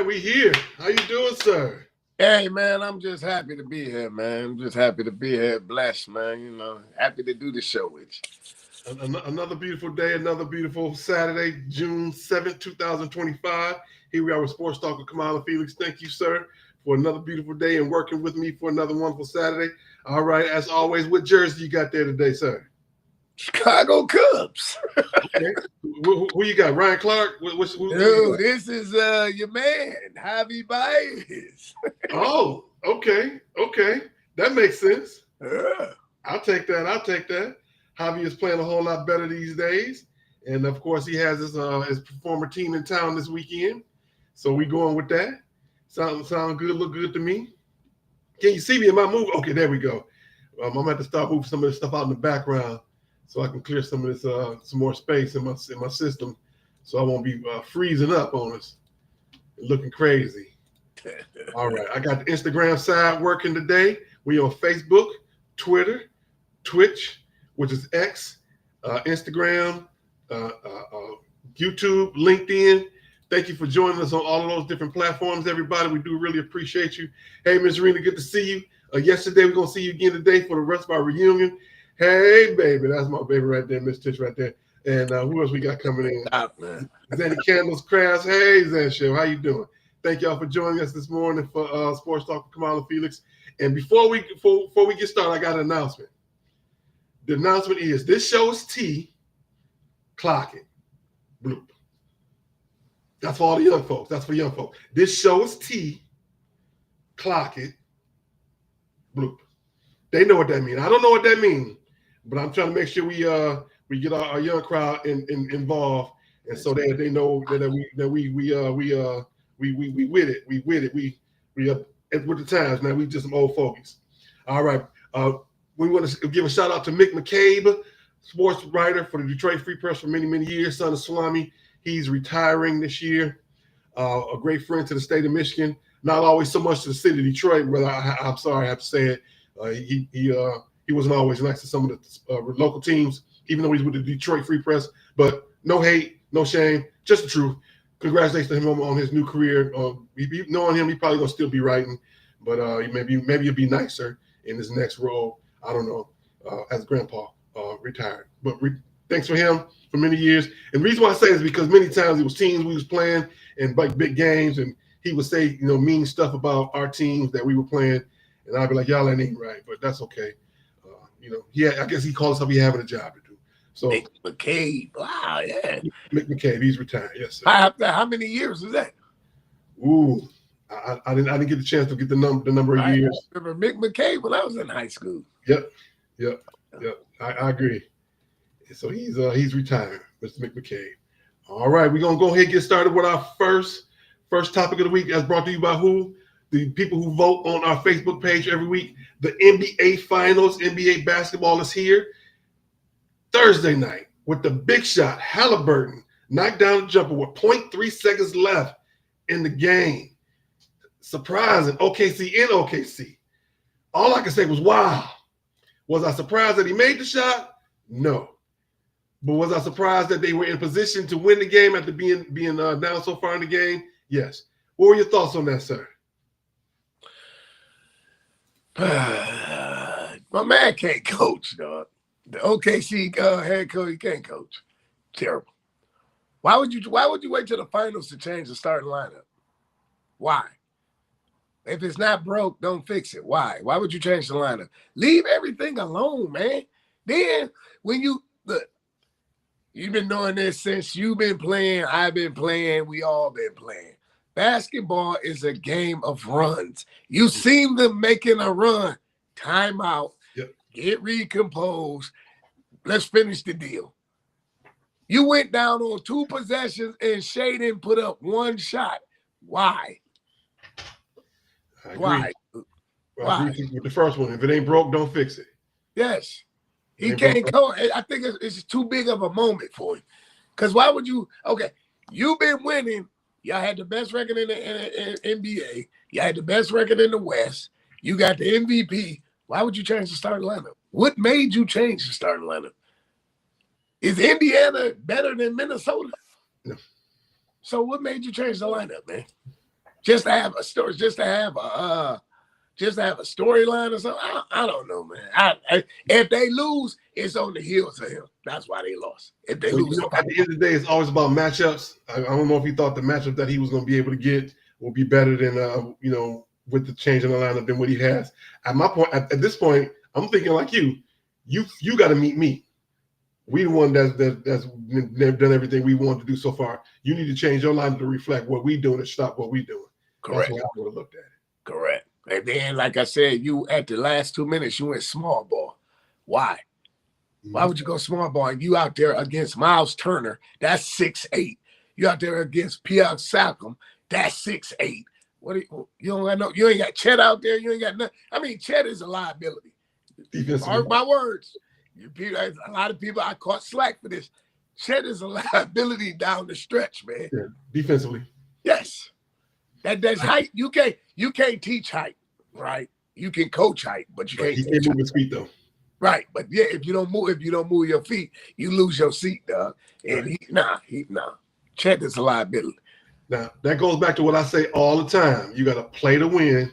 right, we here. How you doing, sir? Hey, man, I'm just happy to be here, man. I'm just happy to be here. Blessed, man. Happy to do the show with you. Another beautiful day, another beautiful Saturday, June 7th, 2025. Here we are with Sports Talk with Kamau Felix. Thank you, sir, for another beautiful day and working with me for another wonderful Saturday. All right, as always, what jersey you got there today, sir? Chicago Cubs. Okay. Who you got? Ryan Clark? Dude, this is your man, Javi Baez. Oh, okay. That makes sense. Yeah. I'll take that. Javi is playing a whole lot better these days. And, of course, he has his former team in town this weekend. So we going with that. Sound good, look good to me. Can you see me in my move? Okay, there we go. I'm going to have to start moving some of this stuff out in the background so I can clear some of this, some more space in my system so I won't be freezing up on us and looking crazy. All right, I got the Instagram side working today. We on Facebook, Twitter, Twitch, which is X, Instagram, YouTube, LinkedIn. Thank you for joining us on all of those different platforms, everybody. We do really appreciate you. Hey, Ms. Rena, good to see you. Yesterday, we're going to see you again today for the rest of our reunion. Hey, baby, that's my baby right there, Miss Tish right there. And who else we got coming in? Stop, man. Zanny Candles Crafts. Hey, Zanshiv, how you doing? Thank y'all for joining us this morning for Sports Talk with Kamau Felix. And before we get started, I got an announcement. The announcement is this show is T. Clock it. Bloop. That's for all the young folks. That's for young folks. This show is T. Clock it. Bloop. They know what that means. I don't know what that means, but I'm trying to make sure we get our young crowd involved, and so that they know that we with it. We up with the times now. We just some old fogies. All right. We want to give a shout out to Mick McCabe, sports writer for the Detroit Free Press for many, many years, son of Swami. He's retiring this year. A great friend to the state of Michigan. Not always so much to the city of Detroit, but I'm sorry I have to say it. He wasn't always nice to some of the local teams, even though he's with the Detroit Free Press. But no hate, no shame, just the truth. Congratulations to him on his new career. Knowing him, he probably gonna still be writing, but maybe he'll be nicer in his next role. I don't know, as Grandpa retired. But thanks for him for many years. And the reason why I say it is because many times it was teams we was playing in like big games, and he would say mean stuff about our teams that we were playing. And I'd be like, y'all ain't right, but that's okay. I guess he calls himself having a job to do. So Mick McCabe. Wow, yeah. Mick McCabe, he's retired. Yes, sir. How many years is that? Ooh, I didn't get the chance to get the number of years. I remember Mick McCabe when I was in high school. Yep. I agree. So he's retired, Mr. Mick McCabe. All right, we're gonna go ahead and get started with our first topic of the week, as brought to you by who? The people who vote on our Facebook page every week. The NBA Finals, NBA basketball is here. Thursday night with the big shot, Halliburton knocked down the jumper with 0.3 seconds left in the game. Surprising. OKC. All I can say was, wow. Was I surprised that he made the shot? No. But was I surprised that they were in position to win the game after being down so far in the game? Yes. What were your thoughts on that, sir? My man can't coach, dog. The OKC head coach, he can't coach. Terrible. Why would you wait till the finals to change the starting lineup? Why? If it's not broke, don't fix it. Why? Why would you change the lineup? Leave everything alone, man. Then when you've been doing this since you've been playing, I've been playing, we all been playing. Basketball is a game of runs. You seen them making a run. Time out. Yep. Get recomposed. Let's finish the deal. You went down on 2 possessions and Shea didn't put up 1 shot. Why? Why? I agree with the first one. If it ain't broke, don't fix it. Yes. He can't coach. I think it's too big of a moment for him. Because why would you? Okay, you've been winning. Y'all had the best record in the NBA. You had the best record in the West. You got the MVP. Why would you change the starting lineup? What made you change the starting lineup? Is Indiana better than Minnesota? No. So what made you change the lineup, man? just to have a story, just to have a storyline or something. I don't know, man. If they lose, it's on the heels of him. That's why they lost. If they lose, at the end of the day, it's always about matchups. I don't know if he thought the matchup that he was going to be able to get will be better than with the change in the lineup than what he has. At my point, at this point, I'm thinking like you got to meet me. We the one that's done everything we want to do so far. You need to change your lineup to reflect what we doing and stop what we doing. Correct. That's the way I would have looked at it. Correct. And then, like I said, you at the last 2 minutes, you went small ball. Why? Why would you go small ball? And you out there against Miles Turner, that's 6'8". You out there against Pionk Salcom, that's 6'8". What you don't got no? You ain't got Chet out there. You ain't got nothing. I mean, Chet is a liability. Mark my words. A lot of people I caught slack for this. Chet is a liability down the stretch, man. Yeah, defensively. Yes. That's height. You can't teach height, right? You can coach height, but you can't. He can't move his feet though. Right, but yeah, if you don't move your feet, you lose your seat, dog. And right. Chet is a liability. Now that goes back to what I say all the time. You got to play to win,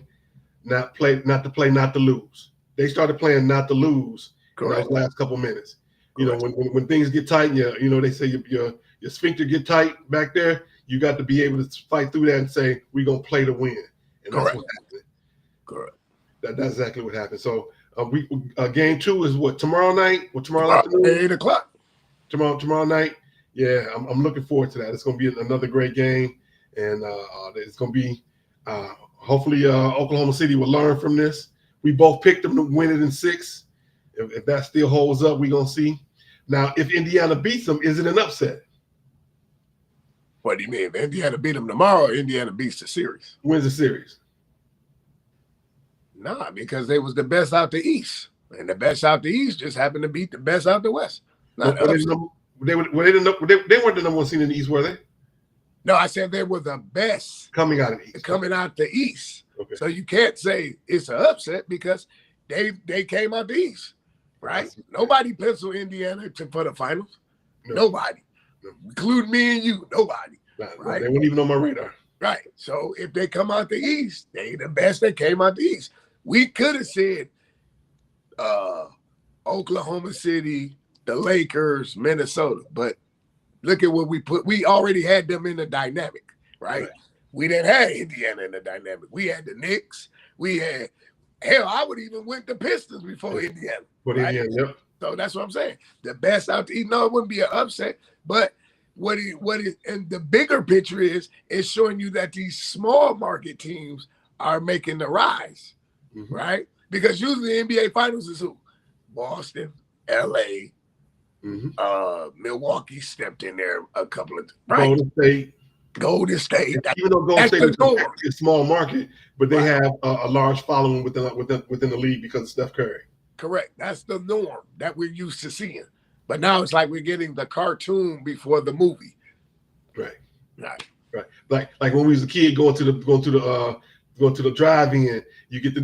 not to lose. They started playing not to lose in those last couple minutes. Correct. When things get tight, they say your sphincter get tight back there. You got to be able to fight through that and say we're gonna play to win, and that's what happened. Correct. That's exactly what happened. So game 2 is what, tomorrow night or tomorrow afternoon? 8 o'clock. Tomorrow night. Yeah, I'm looking forward to that. It's gonna be another great game, and it's gonna be hopefully Oklahoma City will learn from this. We both picked them to win it in 6. If that still holds up, we're gonna see. Now, if Indiana beats them, is it an upset? What do you mean? If Indiana beat them tomorrow, or Indiana beats the series? Wins the series? Nah, because they was the best out the East. And the best out the East just happened to beat the best out the West. They weren't the number one seed in the East, were they? No, I said they were the best coming out of the East. Coming out the East. Okay. So you can't say it's an upset because they came out the East, right? Nobody penciled Indiana for the finals. No. Nobody. No. Including me and you. Nobody. Right? They weren't even on my radar. Right. So if they come out the East, they the best that came out the East. We could have said Oklahoma City, the Lakers, Minnesota, but look at what we put. We already had them in the dynamic, right? We didn't have Indiana in the dynamic. We had the Knicks. We had, hell, I would even went the Pistons before Indiana. Right? Indiana, yep. So that's what I'm saying. The best out the East. No, it wouldn't be an upset, but and the bigger picture is showing you that these small market teams are making the rise, right? Because usually the NBA Finals is who? Boston, LA, Milwaukee stepped in there a couple of times. Golden State. Even though Golden State is a small market, but they have a large following within the league because of Steph Curry. Correct. That's the norm that we're used to seeing. But now it's like we're getting the cartoon before the movie. Right. Like when we was a kid going to the drive-in, you get the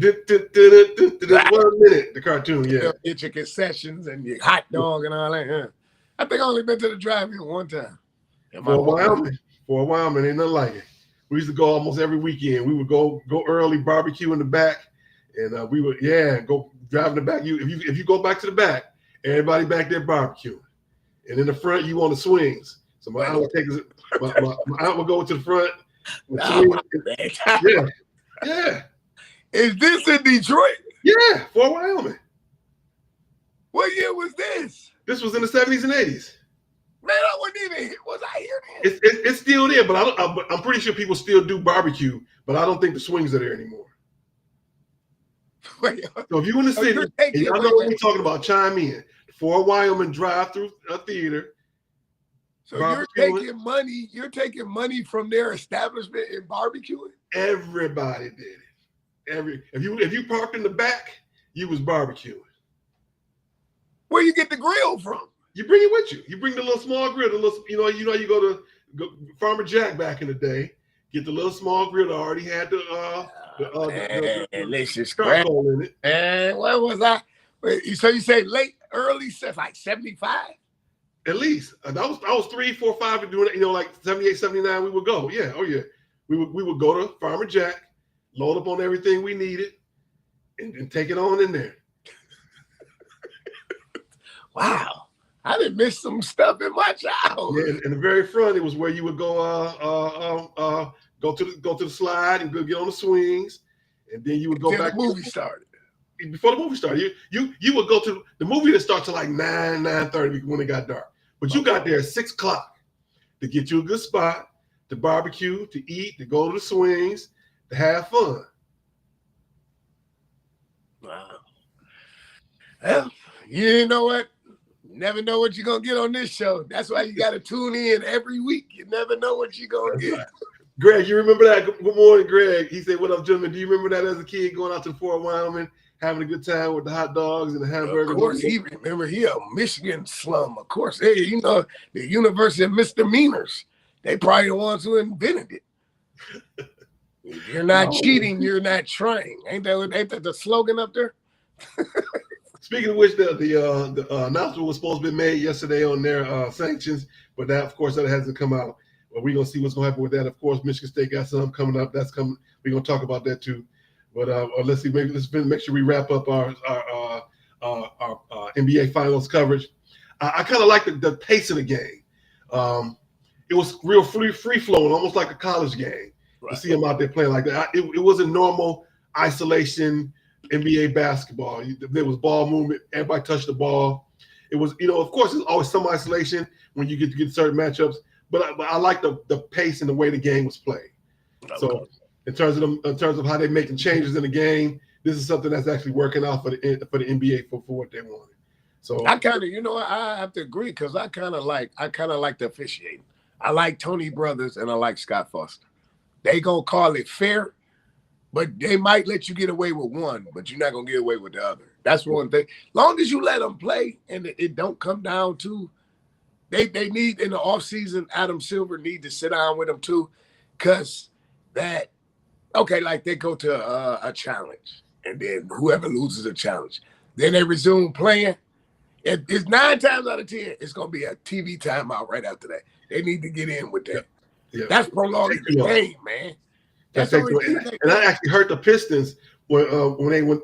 1 minute, the cartoon, yeah. Get your concessions and your hot dog and all that. Yeah. I think I only been to the drive-in one time. For a while, man, ain't nothing like it. We used to go almost every weekend. We would go early, barbecue in the back, and we would go drive in the back. If you go back to the back, everybody back there barbecuing, and in the front you on the swings. So my aunt would take us. My aunt would go to the front. Yeah. Is this in Detroit? Yeah, Fort Wyoming. What year was this? This was in the 70s and 80s. Man, I wasn't even here. Was I here? It's still there, but I'm pretty sure people still do barbecue, but I don't think the swings are there anymore. Wait, so if you're in the city, and y'all know what we're talking about, chime in. Fort Wyoming drive-through theater. So you're taking money from their establishment and barbecuing? Everybody did it. If you parked in the back, you was barbecuing. Where you get the grill from? You bring it with you. You bring the little small grill, you go to Farmer Jack back in the day, get the little small grill that already had the charcoal in it. And what was I? So you say early, like 75? At least. I was 3, 4, 5 and doing it, like 78, 79, we would go. Yeah. Oh yeah. We would go to Farmer Jack, load up on everything we needed, and take it on in there. Wow. I done missed some stuff in my childhood. Yeah, and the very front, it was where you would go go to the slide and go get on the swings, and then you would go back. The movie started. Before the movie started, you would go to the movie that starts at like 9:30 when it got dark. But you got there at 6 o'clock to get you a good spot, to barbecue, to eat, to go to the swings, to have fun. Wow. Well, you know what? Never know what you're going to get on this show. That's why you got to tune in every week. You never know what you're going to get. Greg, you remember that? Good morning, Greg. He said, "What up, gentlemen? Do you remember that as a kid going out to Fort Wyoming, having a good time with the hot dogs and the hamburgers?" Of course, he a Michigan slum. Of course, hey, you know, the University of Misdemeanors. They probably the ones who invented it. If you're not cheating, you're not trying. Ain't that the slogan up there? Speaking of which, the announcement was supposed to be made yesterday on their sanctions, but that, of course, that hasn't come out. But we're gonna see what's gonna happen with that. Of course, Michigan State got something coming up. That's coming. We're gonna talk about that too. But let's see. Maybe let's make sure we wrap up our NBA Finals coverage. I kind of like the pace of the game. It was real free flowing, almost like a college game. Right. To see them out there playing like that, it wasn't normal isolation NBA basketball. There was ball movement. Everybody touched the ball. It was, of course, there's always some isolation when you get certain matchups. But I like the pace and the way the game was played. Okay. So in terms of how they're making changes in the game, this is something that's actually working out for the NBA for what they wanted. So I kind of, I have to agree because I kind of like the officiating. I like Tony Brothers and I like Scott Foster. They gonna call it fair. But they might let you get away with one, but you're not going to get away with the other. That's one thing. Long as you let them play and it don't come down to, they need in the offseason, Adam Silver need to sit down with them too, because like they go to a challenge, and then whoever loses a challenge, then they resume playing. It's 9 times out of 10, it's going to be a TV timeout right after that. They need to get in with that. Yeah. That's prolonging the game, man. And that actually hurt the Pistons when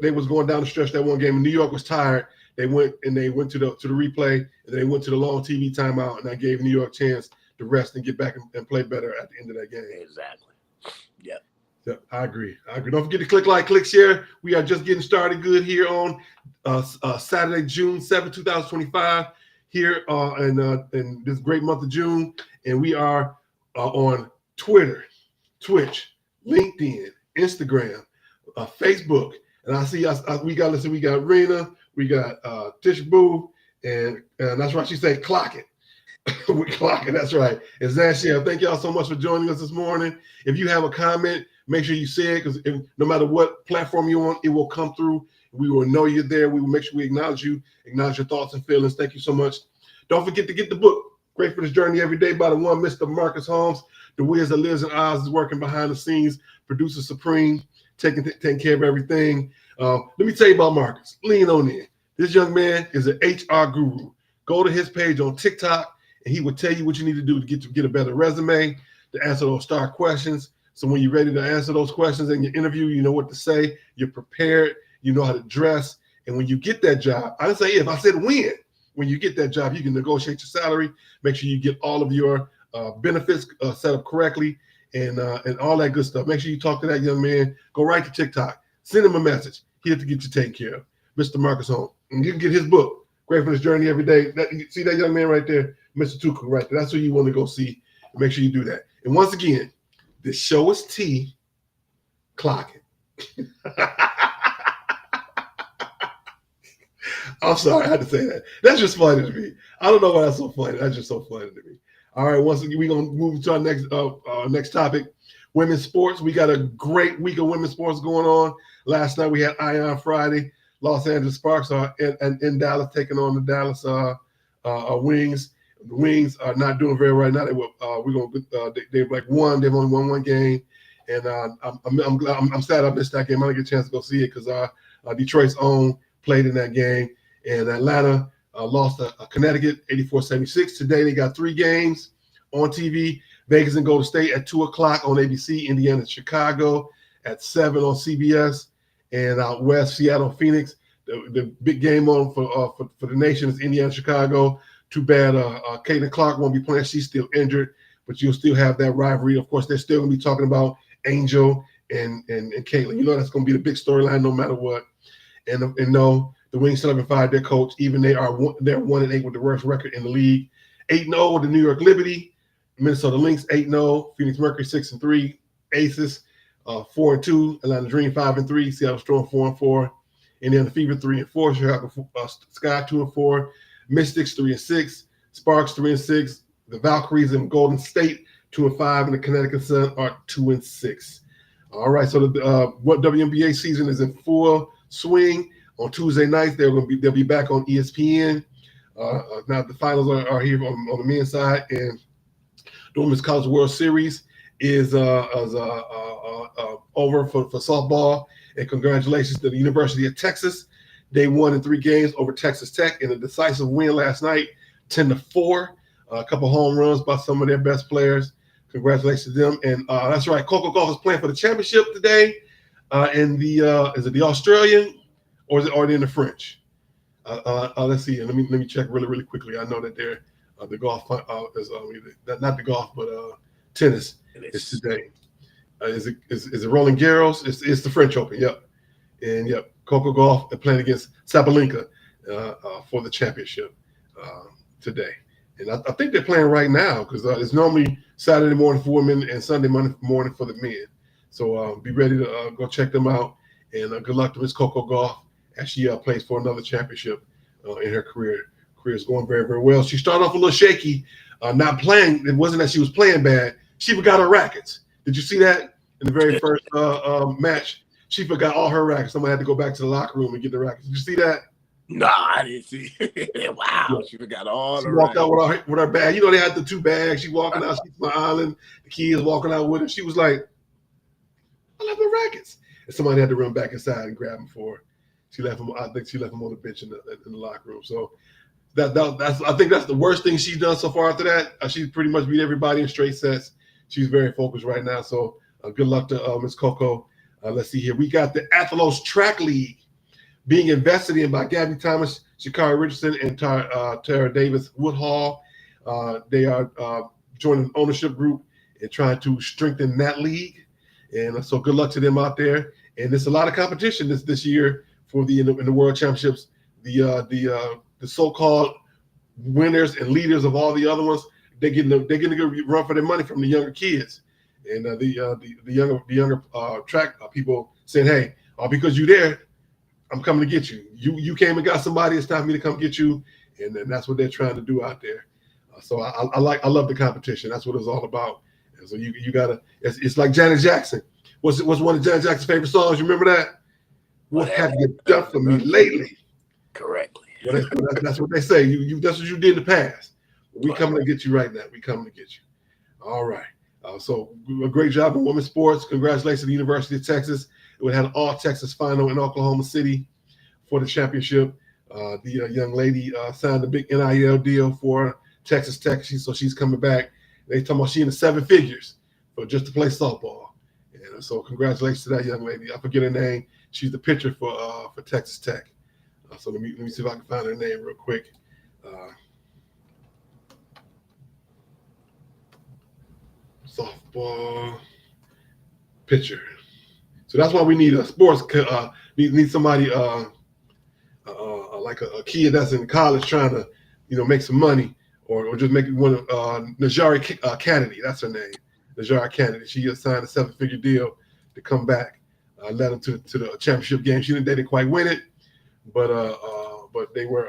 they was going down the stretch that one game. And New York was tired. They went to the replay, and then they went to the long TV timeout, and that gave New York a chance to rest and get back and play better at the end of that game. Exactly. Yeah. Yeah, I agree. Don't forget to click, share. We are just getting started good here on Saturday, June 7, 2025, here in this great month of June. And we are on Twitter, Twitch, LinkedIn, Instagram, Facebook, and I see us. We got Rena, we got Tish Boo, and that's right. She said, "Clock it." We clock it. That's right. And Zanshia, thank y'all so much for joining us this morning. If you have a comment, make sure you say it, because no matter what platform you're on, it will come through. We will know you're there. We will make sure we acknowledge you, acknowledge your thoughts and feelings. Thank you so much. Don't forget to get the book, Great for This Journey Every Day, by the one Mr. Marcus Holmes. The Wiz that lives in Oz is working behind the scenes, producer supreme, taking care of everything. Let me tell you about Marcus. Lean on in. This young man is an HR guru. Go to his page on TikTok, and he will tell you what you need to do to get a better resume, to answer those star questions. So when you're ready to answer those questions in your interview, you know what to say. You're prepared. You know how to dress. And when you get that job, I didn't say if, I said when. When you get that job, you can negotiate your salary. Make sure you get all of your benefits set up correctly, and all that good stuff. Make sure you talk to that young man. Go right to TikTok. Send him a message. He has to get you taken care of. Mr. Marcus Holmes. And you can get his book, Great for This Journey Every Day. You see that young man right there? Mr. Tuku right there. That's who you want to go see. Make sure you do that. And once again, this show is T. Clock it. I'm sorry, I had to say that. That's just funny to me. I don't know why that's so funny. That's just so funny to me. All right, once again, we're going to move to our next topic, women's sports. We got a great week of women's sports going on. Last night we had Ion Friday. Los Angeles Sparks are in Dallas taking on the Dallas Wings. The Wings are not doing very right now. They've only won one game, and I'm sad I missed that game. I didn't get a chance to go see it because Detroit's own played in that game, and Atlanta lost to Connecticut 84-76. Today they got 3 games on TV. Vegas and Golden State at 2 o'clock on ABC. Indiana and Chicago at 7 on CBS. And out west, Seattle and Phoenix. The big game on for the nation is Indiana and Chicago. Too bad Caitlin Clark won't be playing. She's still injured, but you'll still have that rivalry. Of course, they're still going to be talking about Angel and Caitlin. You know that's going to be the big storyline no matter what. And no, the Wings still haven't fired their coach. Even they're 1-8 with the worst record in the league. 8-0 with the New York Liberty. Minnesota Lynx 8-0. Phoenix Mercury 6-3. Aces 4-2. Atlanta Dream 5-3. Seattle Storm 4-4. Indiana Fever 3-4. Chicago Sky 2-4. Mystics 3-6. Sparks 3-6. The Valkyries and Golden State 2-5, and the Connecticut Sun are 2-6. All right, so the WNBA season is in full swing. On Tuesday nights, they'll be back on ESPN. Now the finals are here on the men's side, and the Women's College World Series is over for softball. And congratulations to the University of Texas. They won in 3 games over Texas Tech in a decisive win last night, 10-4. A couple home runs by some of their best players. Congratulations to them. And that's right, Coco Gauff is playing for the championship today. In the is it the Australian or is it already in the French? Let's see. Let me check really quickly. I know that they're the golf is not the golf, but tennis is today. Is it Roland Garros? It's the French Open. Yep. And yep, Coco Gauff playing against Sabalenka for the championship today. And I think they're playing right now because it's normally Saturday morning for women and Sunday morning for the men. So be ready to go check them out. And good luck to Miss Coco Gauff as she plays for another championship in her career. Career is going very, very well. She started off a little shaky, not playing. It wasn't that she was playing bad. She forgot her rackets. Did you see that in the very first match? She forgot all her rackets. Someone had to go back to the locker room and get the rackets. Did you see that? No, I didn't see it. Wow. Yeah. She forgot all the rackets. She walked out with her bag. You know, they had the 2 bags. She walking out. She's smiling. The kids walking out with her. She was like, I left my rackets. And somebody had to run back inside and grab them for her. She left them. I think she left them on the bench in the locker room. So that's I think that's the worst thing she's done so far after that. She's pretty much beat everybody in straight sets. She's very focused right now. So good luck to Miss Coco. Let's see here. We got the Athlos Track League being invested in by Gabby Thomas, Shakari Richardson, and Tara Davis Woodhall. They are joining an ownership group and trying to strengthen that league. And so good luck to them out there. And there's a lot of competition this year for in the World Championships. The so-called winners and leaders of all the other ones, they're getting a good run for their money from the younger kids. And the younger track people saying, hey, because you're there, I'm coming to get you. You came and got somebody. It's time for me to come get you. And then that's what they're trying to do out there. So I love the competition. That's what it's all about. And so you gotta. It's like Janet Jackson. What's one of Janet Jackson's favorite songs? You remember that? What have you done for me lately? Correctly. Well, that's what they say. That's what you did in the past. We coming to get you right now. We coming to get you. All right. So a great job in women's sports. Congratulations to the University of Texas. We had an all-Texas final in Oklahoma City for the championship. The young lady signed a big NIL deal for Texas Tech. She's coming back. They talking about she in the 7 figures for just to play softball. And so congratulations to that young lady. I forget her name. She's the pitcher for Texas Tech. So let me see if I can find her name real quick. Softball pitcher. So that's why we need a sports. Need somebody like a kid that's in college trying to, make some money, or just make one of Najari Kennedy. That's her name, Najari Kennedy. She signed a 7-figure deal to come back, led them to the championship game. They didn't quite win it, but they were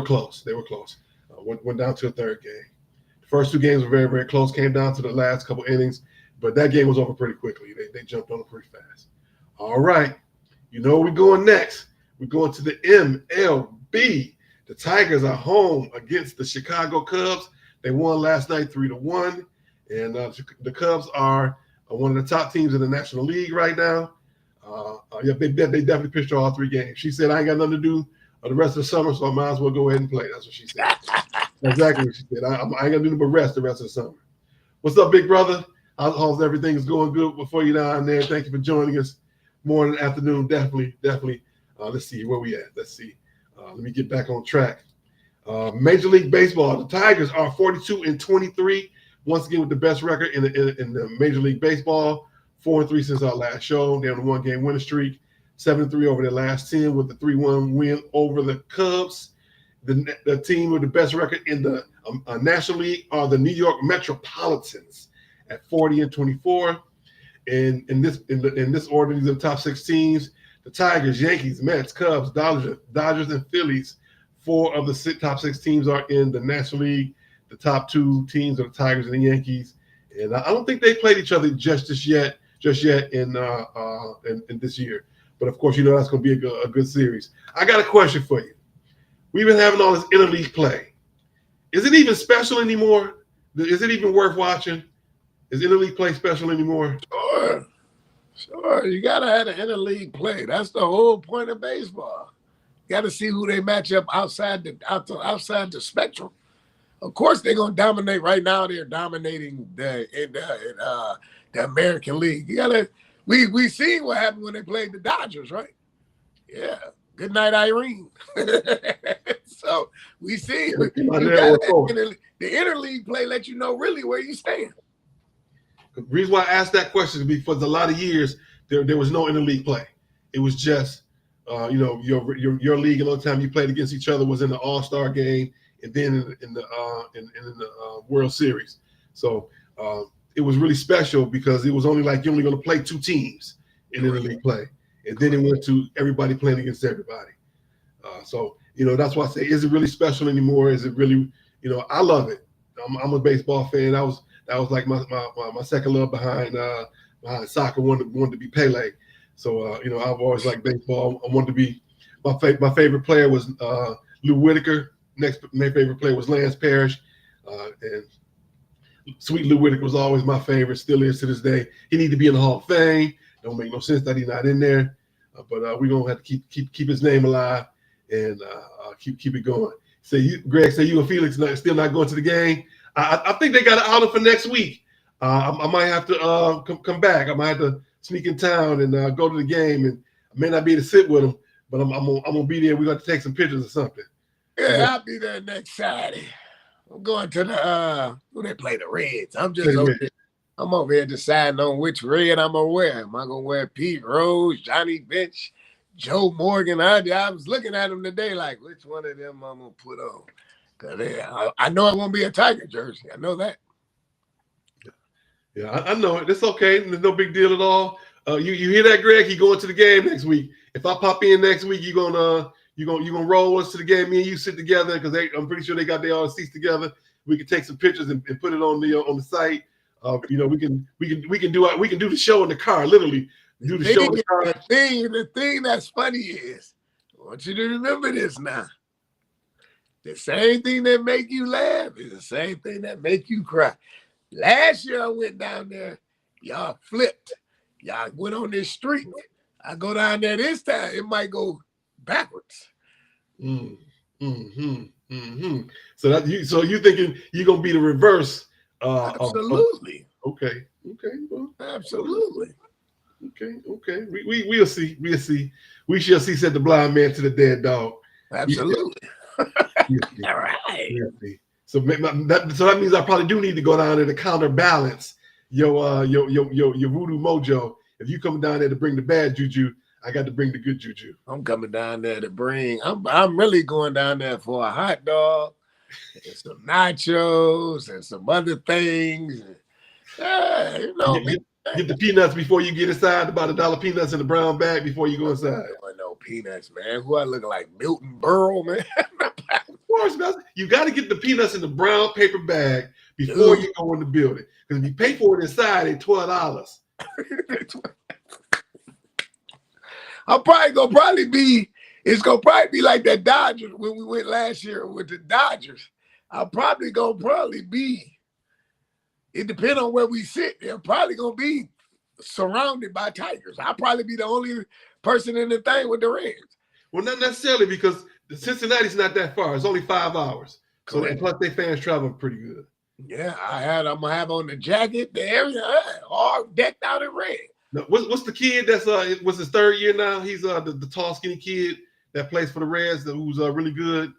close. They were close. Went down to a 3rd game. The first 2 games were very, very close. Came down to the last couple innings. But that game was over pretty quickly. They jumped on it pretty fast. All right. Where we're going next. We're going to the MLB. The Tigers are home against the Chicago Cubs. They won last night 3-1. And the Cubs are one of the top teams in the National League right now. They definitely pitched all 3 games. She said, I ain't got nothing to do the rest of the summer, so I might as well go ahead and play. That's what she said. Exactly what she said. I ain't going to do nothing but rest the rest of the summer. What's up, big brother? How's everything is going good before you down there? Thank you for joining us. Morning, afternoon, definitely. Let's see where we at. Let's see. Let me get back on track. Major League Baseball. The Tigers are 42-23. Once again, with the best record in the Major League Baseball. 4-3 since our last show. They're on a 1-game winning streak. 7-3 over their last 10 with the 3-1 win over the Cubs. The team with the best record in the National League are the New York Metropolitans at 40-24. And in this order, these are the top 6 teams: the Tigers, Yankees, Mets, Cubs, Dodgers, and Phillies. 4 of the top 6 teams are in the National League. The top 2 teams are the Tigers and the Yankees. And I don't think they played each other just yet in this year. But of course, that's going to be a good series. I got a question for you. We've been having all this interleague play. Is it even special anymore? Is it even worth watching? Is interleague play special anymore? Sure. You got to have an interleague play. That's the whole point of baseball. You got to see who they match up outside the spectrum. Of course, they're going to dominate. Right now, they're dominating the American League. We seen what happened when they played the Dodgers, right? Yeah. Good night, Irene. So we see the interleague play let you know really where you stand. The reason why I asked that question is because a lot of years there was no interleague play. It was just your league, and all the time you played against each other was in the All-Star game and then in the World Series. So it was really special because it was only like you're only going to play 2 teams in interleague play. And then it went to everybody playing against everybody. So that's why I say, is it really special anymore? Is it really, I love it. I'm a baseball fan. That was like my second love behind soccer. Wanted to be Pele. So I've always liked baseball. I wanted to be my favorite player was Lou Whitaker. Next, my favorite player was Lance Parrish, and sweet Lou Whitaker was always my favorite. Still is to this day. He needs to be in the Hall of Fame. Don't make no sense that he's not in there. But we're gonna have to keep his name alive and keep it going. So Greg, say you and Felix still not going to the game. I think they got an outing for next week. I might have to come back. I might have to sneak in town and go to the game, and I may not be able to sit with them, but I'm gonna be there. We're gonna take some pictures or something. Yeah, I'll be there next Saturday. I'm going to the who they play, the Reds. I'm over here deciding on which red I'm gonna wear. Am I gonna wear Pete Rose, Johnny Bench, Joe Morgan? I was looking at them today, like which one of them I'm gonna put on. Cause I know it won't be a Tiger jersey. I know that. Yeah, I know it. It's okay. There's no big deal at all. You hear that, Greg? He going to the game next week. If I pop in next week, you gonna roll us to the game. Me and you sit together because I'm pretty sure they got their all seats together. We can take some pictures and put it on the site. We can do the show in the car. Literally do the show in the car. The thing that's funny is, I want you to remember this now. The same thing that make you laugh is the same thing that make you cry. Last year I went down there, y'all flipped. Y'all went on this streak. I go down there this time, it might go backwards. So you thinking you're gonna be the reverse? Absolutely. Okay. Well, absolutely. Okay. We'll see. We shall see. Said the blind man to the dead dog. Absolutely. All right. We'll see. So that means I probably do need to go down there to counterbalance your voodoo mojo. If you come down there to bring the bad juju, I got to bring the good juju. I'm coming down there to bring. I'm really going down there for a hot dog and some nachos and some other things. Get the peanuts before you get inside. About $1 peanuts in the brown bag before you go inside. No peanuts, man. Who I look like Milton Berle, man? Of course, you got to get the peanuts in the brown paper bag before you go in the building. Because if you pay for it inside, it's $12. It's gonna probably be like that Dodgers when we went last year with the Dodgers. I'm probably gonna be. It depends on where we sit. They're probably gonna be surrounded by Tigers. I'll probably be the only person in the thing with the Reds. Well, not necessarily because the Cincinnati's not that far. It's only 5 hours. So plus their fans travel pretty good. Yeah, I'm gonna have on the jacket, the area, all decked out in red. Now, what's the kid that's was his third year now? He's the tall, skinny kid that plays for the Reds who's really good.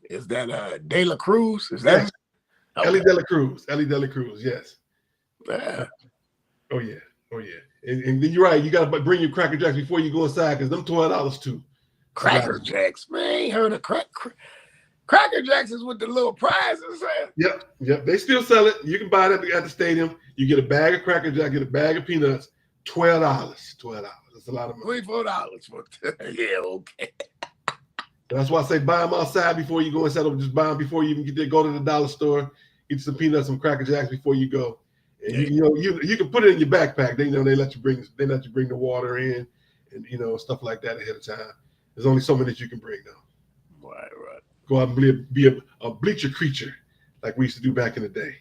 Is that De La Cruz? Is Yeah. that okay. Ellie De La Cruz? Ellie De La Cruz, yes. Oh yeah. And then you're right. You gotta bring your Cracker Jacks before you go inside because them $12 too. Cracker Jacks, man. I ain't heard of Cracker Jacks is with the little prizes. Yep. They still sell it. You can buy it at the stadium. You get a bag of Cracker Jack, get a bag of peanuts. $12. That's a lot of money. $24 for yeah, okay. That's why I say buy them outside before you go inside, or just buy them before you even get there. Go to the dollar store, get some peanuts, some Cracker Jacks before you go. And you can put it in your backpack. They let you bring the water in, and stuff like that ahead of time. There's only so many that you can bring though. Right. Go out and be a bleacher creature like we used to do back in the day.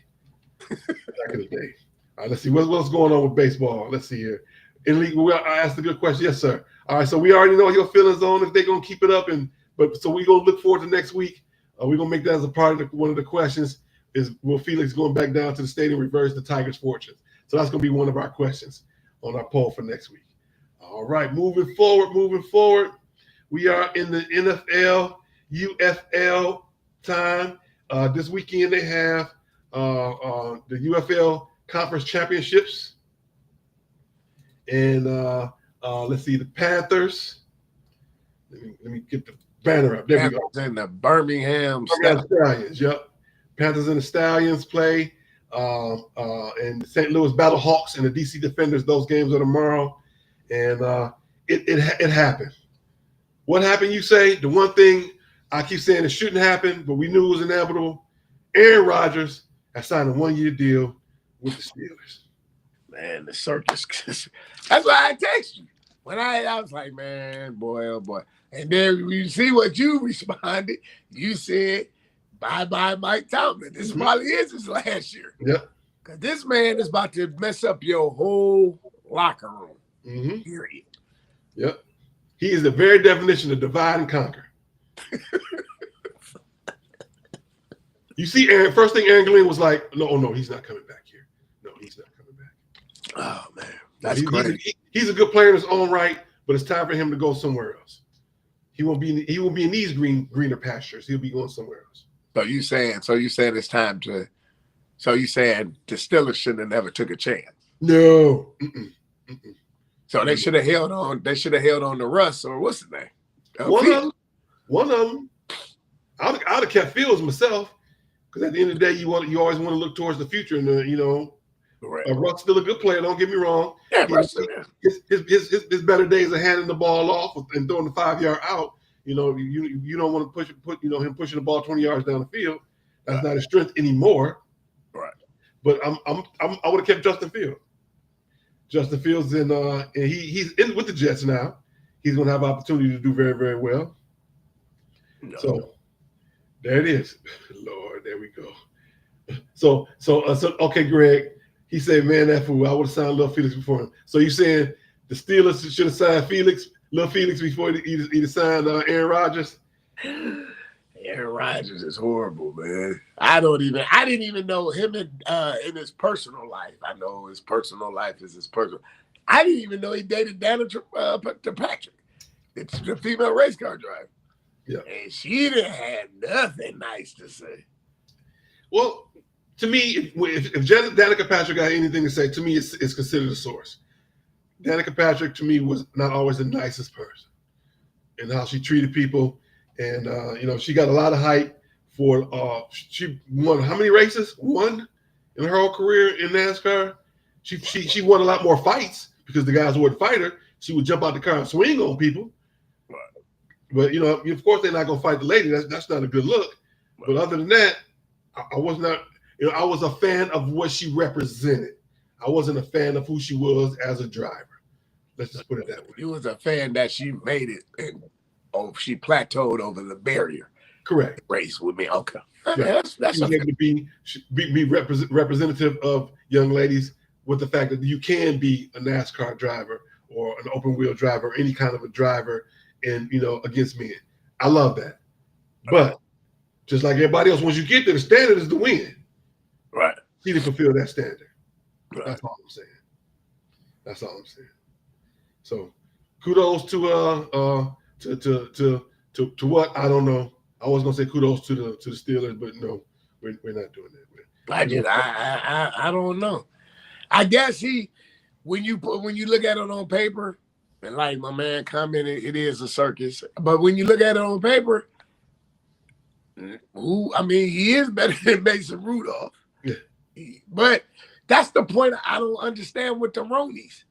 All right, let's see what's going on with baseball. Let's see here. I asked a good question. Yes, sir. All right, so we already know your feelings on if they're gonna keep it up, so we're gonna look forward to next week. We're gonna make that as a part of one of the questions. Is will Felix going back down to the stadium reverse the Tigers' fortunes? So that's gonna be one of our questions on our poll for next week. All right, moving forward. We are in the NFL, UFL time. This weekend they have the UFL Conference Championships. And let's see, the Panthers. Let me get the banner up. There we go. And the Birmingham Stallions. Yep. Panthers and the Stallions play. And the St. Louis Battlehawks and the DC Defenders. Those games are tomorrow. And it happened. What happened, you say? The one thing I keep saying it shouldn't happen, but we knew it was inevitable. Aaron Rodgers has signed a 1-year deal with the Steelers. Man, the circus. That's why I text you. When I was like, man, boy, oh boy. And then you see what you responded. You said, bye-bye, Mike Tomlin. This probably is his last year. Yep. Because this man is about to mess up your whole locker room. Mm-hmm. Period. Yep. He is the very definition of divide and conquer. You see, first thing Aaron Glenn was like, no, he's not coming back here. No, he's not coming back. Oh, man. That's crazy. He's a good player in his own right, but it's time for him to go somewhere else. He won't be in these greener pastures. He'll be going somewhere else. So you saying it's time to – so you saying the Steelers shouldn't have never took a chance? No. So they should have held on. They should have held on to Russ or what's his name? One of them. I'd have kept Fields myself because at the end of the day, you always want to look towards the future, and Russ still a good player. Don't get me wrong. Yeah, his better days are handing the ball off and throwing the 5-yard out. You don't want to put him pushing the ball 20 yards down the field. That's not his strength anymore. Right. But I would have kept Justin Fields. Justin Fields and he's in with the Jets now. He's going to have an opportunity to do very, very well. No. So there it is. Lord, there we go. So okay, Greg. He said, "Man, that fool. I would have signed Lil Felix before him." So you saying the Steelers should have signed Lil Felix before he signed Aaron Rodgers? Aaron Rodgers is horrible, man. I didn't even know him in his personal life. I know his personal life is his personal. I didn't even know he dated Dana Patrick. It's the female race car driver. Yeah. And she didn't have nothing nice to say. Well, to me, if Danica Patrick got anything to say, to me, it's considered a source. Danica Patrick, to me, was not always the nicest person in how she treated people. And, she got a lot of hype for she won how many races? One in her whole career in NASCAR. She won a lot more fights because the guys wouldn't fight her. She would jump out the car and swing on people. But, of course, they're not going to fight the lady. That's not a good look. But other than that, I was not – I was a fan of what she represented. I wasn't a fan of who she was as a driver. Let's just put it that way. You was a fan that she made it and she plateaued over the barrier. Correct. Race with me. Okay. Yeah. That's able to be representative of young ladies with the fact that you can be a NASCAR driver or an open wheel driver or any kind of a driver and against men. I love that. But Just like everybody else, once you get there, the standard is to win. Right. He didn't fulfill that standard. Right. That's all I'm saying. That's all I'm saying. So kudos to what? I don't know. I was gonna say kudos to the Steelers, but no, we're not doing that. I don't know. I guess when you look at it on paper, and like my man commented, it is a circus. But when you look at it on paper, he is better than Mason Rudolph. Yeah. But that's the point I don't understand with the Ronies.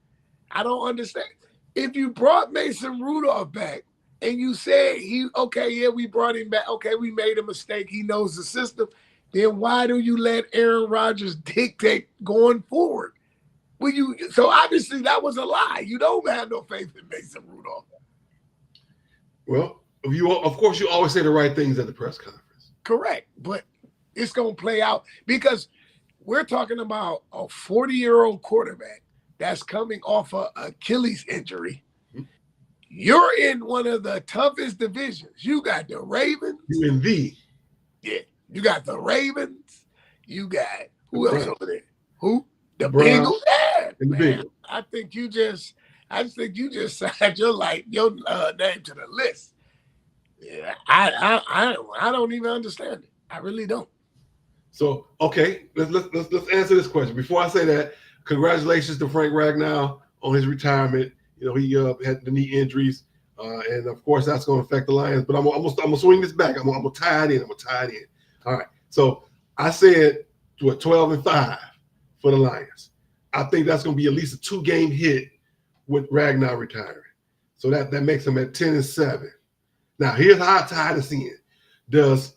I don't understand. If you brought Mason Rudolph back and you said we brought him back. Okay, we made a mistake. He knows the system. Then why do you let Aaron Rodgers dictate going forward? So obviously that was a lie. You don't have no faith in Mason Rudolph. Well, of course you always say the right things at the press conference. Correct, but it's going to play out because we're talking about a 40-year-old quarterback that's coming off an Achilles injury. Mm-hmm. You're in one of the toughest divisions. You got the Ravens. Yeah, you got the Ravens. You got who else over there? Who? The Bengals. Yeah, man. I think you just signed your name to the list. Yeah, I don't even understand it. I really don't. So okay, let's answer this question. Before I say that, congratulations to Frank Ragnow on his retirement. You know, he had the knee injuries, and of course that's going to affect the Lions. But I'm gonna swing this back. I'm gonna tie it in. All right. So I said 12-5 for the Lions. I think that's going to be at least a 2-game hit with Ragnow retiring. So that makes them at 10-7. Now here's how I tie this in. Does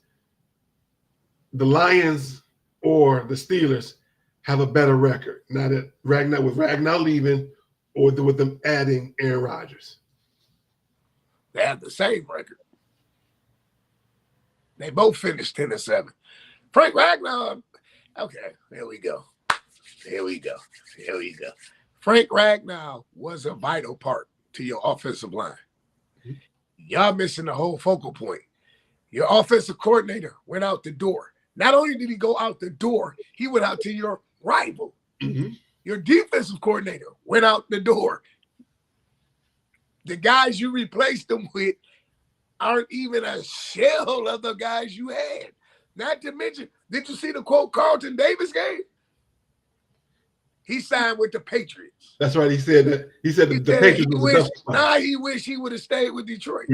the Lions or the Steelers have a better record now that Ragnow leaving, or with them adding Aaron Rodgers? They have the same record. They both finished 10-7. Frank Ragnow. Okay, here we go. Frank Ragnow was a vital part to your offensive line. Mm-hmm. Y'all missing the whole focal point. Your offensive coordinator went out the door. Not only did he go out the door, he went out to your rival. Mm-hmm. Your defensive coordinator went out the door. The guys you replaced them with aren't even a shell of the guys you had. Not to mention, did you see the quote Carlton Davis gave? He signed with the Patriots. That's right. He said that. He said the Patriots was he wished he would have stayed with Detroit.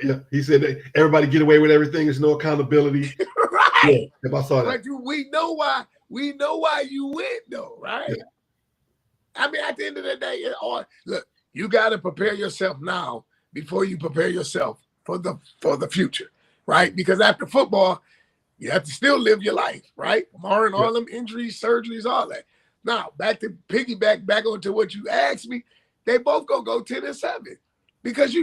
Yeah. He said that everybody get away with everything. There's no accountability. Right. Yeah, if I saw that. But we know why you went though, right? Yeah. I mean, at the end of the day, look, you got to prepare yourself now before you prepare yourself for the future, right? Because after football, you have to still live your life, right? Barring all them injuries, surgeries, all that. Now, back to piggyback back onto what you asked me, they both gonna go 10-7 because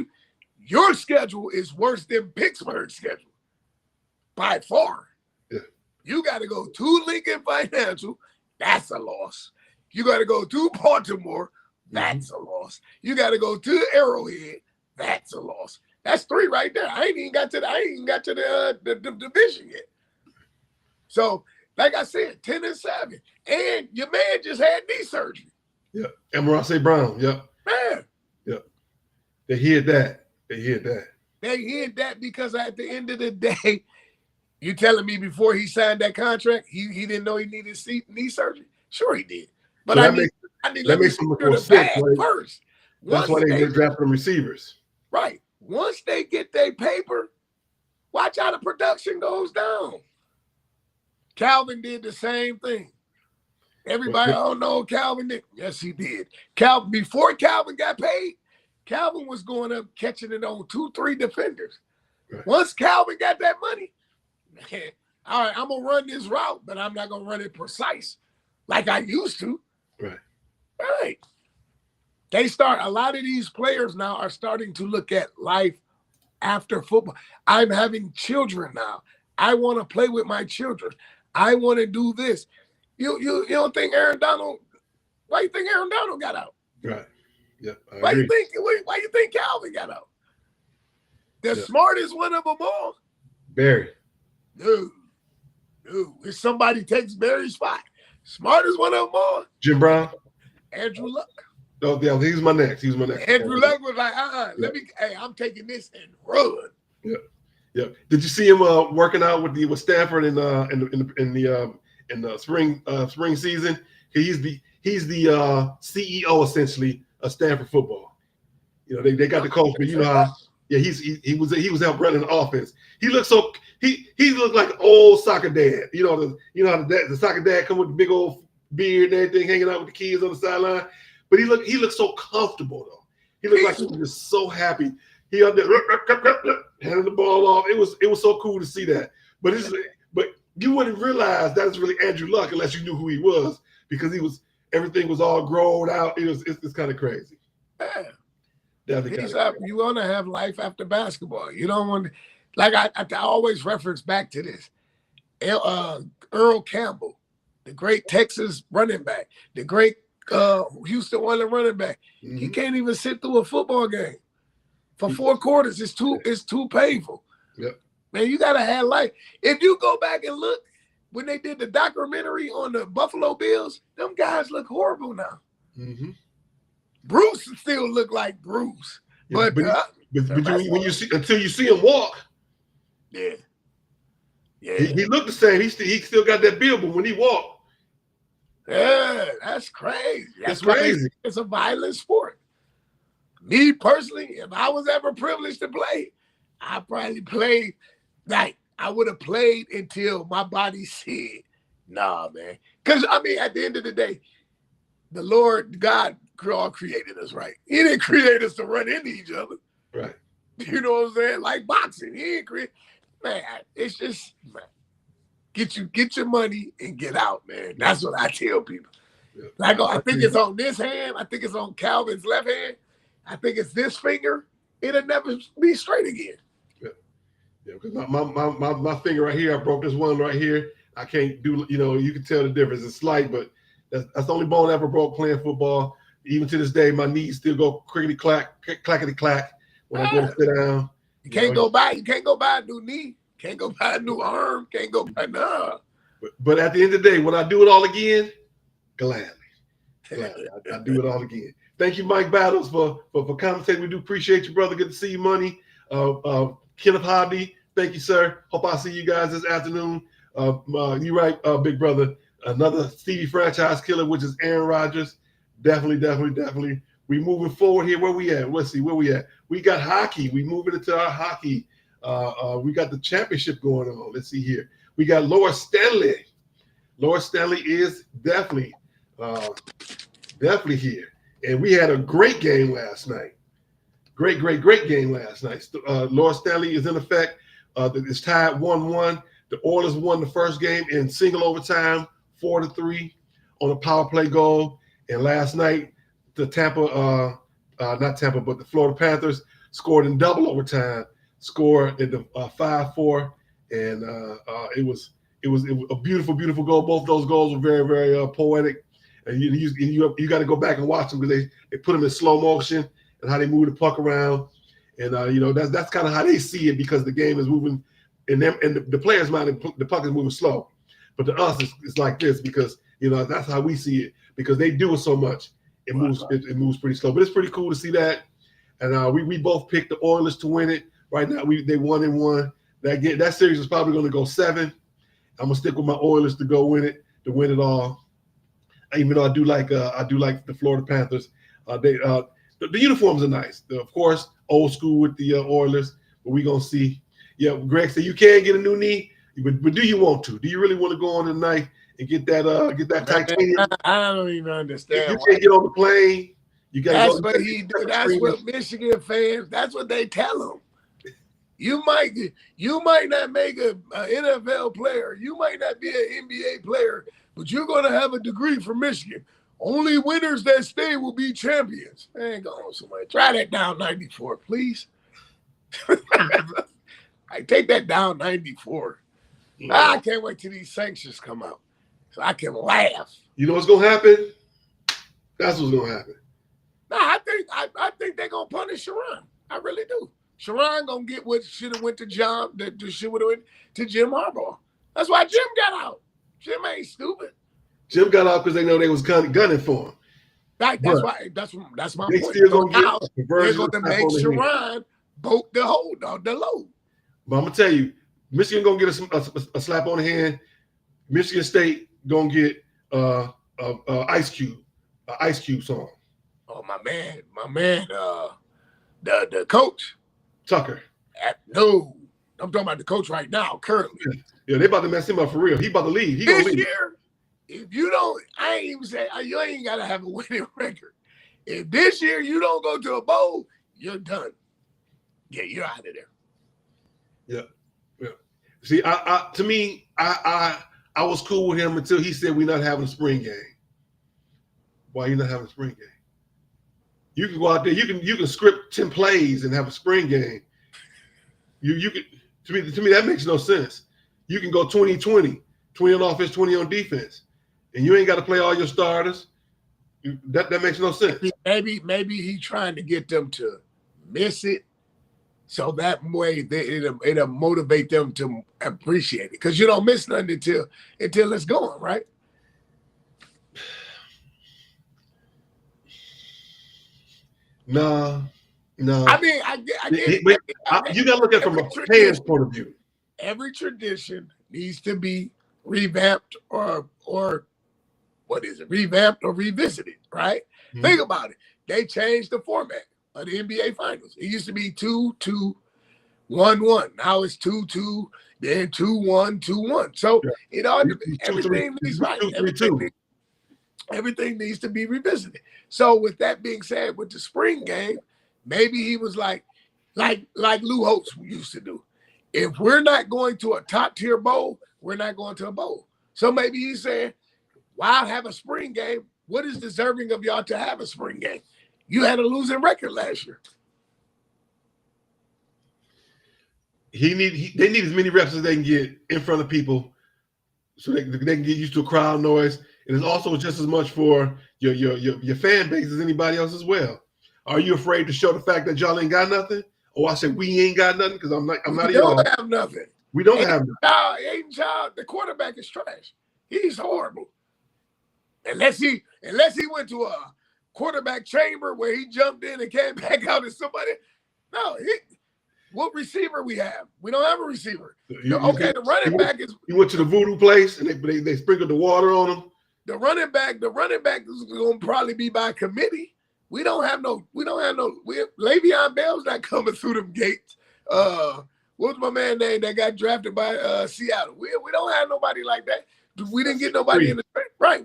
your schedule is worse than Pittsburgh's schedule by far. Yeah. You got to go to Lincoln Financial, that's a loss. You got to go to Baltimore, that's a loss. You got to go to Arrowhead, that's a loss. That's 3 right there. I ain't even got to the division yet. So, like I said, 10-7. And your man just had knee surgery. Yeah. Amon St. Brown. Yep. Man. Yep. They hid that. They hid that because at the end of the day, you telling me before he signed that contract, he didn't know he needed knee surgery? Sure he did. But so let me secure the bag first. That's why they were drafting receivers. Right. Once they get their paper, watch how the production goes down. Calvin did the same thing. Everybody, Calvin did. Yes, he did. Before Calvin got paid, Calvin was going up catching it on 2-3 defenders. Right. Once Calvin got that money, man, all right, I'm going to run this route, but I'm not going to run it precise like I used to. Right. A lot of these players now are starting to look at life after football. I'm having children now. I want to play with my children. I want to do this. You don't think Aaron Donald? Why you think Aaron Donald got out? Right. Yeah. Why you think Calvin got out? The smartest one of them all. Barry. Dude, if somebody takes Barry's spot, smartest one of them all, Jim Brown. Andrew Luck. Oh, yeah, he was my next. Andrew Luck was like, I'm taking this and run. Yeah. Did you see him working out with Stanford in the spring season? He's the CEO essentially of Stanford football. You know, they got the coach, but you know how he was out running the offense. He looked like an old soccer dad. You know how the soccer dad come with the big old beard and everything, hanging out with the kids on the sideline. But he looked so comfortable though. He looked like he was just so happy. He out there handing the ball off. It was so cool to see that. But you wouldn't realize that was really Andrew Luck unless you knew who he was, because everything was all grown out. It's kind of crazy. Yeah. You want to have life after basketball. You don't want to, like I always reference back to this. Earl Campbell, the great Texas running back, the great Houston Oilers running back. Mm-hmm. He can't even sit through a football game for 4 quarters. It's too painful. Yep. Man, you gotta have life. If you go back and look when they did the documentary on the Buffalo Bills, them guys look horrible now. Mm-hmm. Bruce still look like Bruce, yeah, but when you see until you see him walk, yeah, he looked the same. He still got that build, but when he walked, yeah, that's crazy. That's crazy. It's a violent sport. Me personally, if I was ever privileged to play, I probably played like I would have played until my body said, "Nah, man." Because I mean, at the end of the day, the Lord God all created us, right? He didn't create us to run into each other. Right. You know what I'm saying? Like boxing. He didn't create. Man, it's just, man, get your money and get out, man. That's what I tell people. Yeah. Like, I think it's on this hand. I think it's on Calvin's left hand. I think it's this finger. It'll never be straight again. Yeah, because my finger right here, I broke this one right here. I can't do, you can tell the difference. It's slight, but that's the only bone I ever broke playing football. Even to this day, my knees still go crickety clack, clackety clack when I go to sit down. You can't go buy a new knee. Can't go buy a new arm. Can't go buy But at the end of the day, when I do it all again, gladly. I do it all again. Thank you, Mike Battles, for commentating. We do appreciate you, brother. Good to see you, Money. Kenneth Hobby, thank you, sir. Hope I see you guys this afternoon. You're right, big brother. Another Stevie franchise killer, which is Aaron Rodgers. Definitely. We moving forward here. Where we at? Let's see where we at. We got hockey. We moving into our hockey. We got the championship going on. Let's see here. We got Laura Stanley. Laura Stanley is definitely here. And we had a great game last night. Great game last night. Laura Stanley is in effect. It's tied 1-1. The Oilers won the first game in single overtime, 4-3 on a power play goal. And last night, the the Florida Panthers scored in double overtime, scored at the 5-4, and it was a beautiful goal. Both those goals were very, very poetic. And you got to go back and watch them because they put them in slow motion and how they move the puck around. And that's kind of how they see it, because the game is moving, and the players mind the puck is moving slow. But to us, it's like this because that's how we see it, because they do it so much. It moves pretty slow, but it's pretty cool to see that. And we both picked the Oilers to win it. Right now, they 1-1. That series is probably going to go 7. I'm gonna stick with my Oilers to win it all. Even though I do like the Florida Panthers. The uniforms are nice. Of course, old school with the Oilers, but we gonna see. Yeah, Greg said you can get a new knee, but do you want to? Do you really want to go on tonight and get that titanium? I don't even understand. You can't get on the plane. You got. That's what he do. That's what Michigan fans. That's what they tell them. You might not make an NFL player. You might not be an NBA player, but you're going to have a degree from Michigan. Only winners that stay will be champions. Hang on, somebody. Try that down 94, please. I take that down 94. Yeah. I can't wait till these sanctions come out so I can laugh. You know what's going to happen? That's what's going to happen. Nah, I think they're going to punish Sharon. I really do. Sharon gonna get what should have went to John, that should have went to Jim Harbaugh. That's why Jim got out. Jim ain't stupid. Jim got out because they know they was gunning for him. Right, that's my they point. Still So gonna now get they're gonna make Sharon boat the load. But I'm gonna tell you, Michigan gonna get a slap on the hand. Michigan State gonna get Ice Cube, an Ice Cube song. Oh my man, the coach Tucker. No, I'm talking about the coach right now, currently. Yeah, they about to mess him up for real. He about to leave. He this gonna leave. year. If you don't, I ain't even say you ain't gotta have a winning record. If this year you don't go to a bowl, you're done. Yeah, you're out of there. Yeah. See, to me, I was cool with him until he said we're not having a spring game. Why you not having a spring game? You can go out there. You can script 10 plays and have a spring game. You can to me that makes no sense. You can go 20-20, 20 on offense, 20 on defense, and you ain't got to play all your starters. That makes no sense. Maybe he trying to get them to miss it, so that way it'll motivate them to appreciate it. Because you don't miss nothing until it's going, right? No. I mean, I get it. You got to look at it from a fan's point of view. Every tradition needs to be revamped or what is it? Revamped or revisited, right? Mm-hmm. Think about it. They changed the format of the NBA Finals. It used to be 2-2, 1-1. Now it's 2-2, then 2-1, 2-1. So it all everything needs right. Everything needs to be revisited. So with that being said, with the spring game, maybe he was like Lou Holtz used to do. If we're not going to a top tier bowl, we're not going to a bowl. So maybe he's saying, why have a spring game? What is deserving of y'all to have a spring game? You had a losing record last year. They need as many reps as they can get in front of people so they can get used to a crowd noise. And it's also just as much for your fan base as anybody else as well. Are you afraid to show the fact that y'all ain't got nothing? Or I said we ain't got nothing because I'm not y'all. We don't have nothing. We don't have nothing. Aiden Child, the quarterback is trash. He's horrible. Unless he went to a quarterback chamber where he jumped in and came back out as somebody. No, what receiver we have? We don't have a receiver. The running back is. You went to the voodoo place and they sprinkled the water on him. The running back is going to probably be by committee. We don't have no. Le'Veon Bell's not coming through them gates. What's my man name that got drafted by Seattle? We don't have nobody like that. We didn't get nobody in the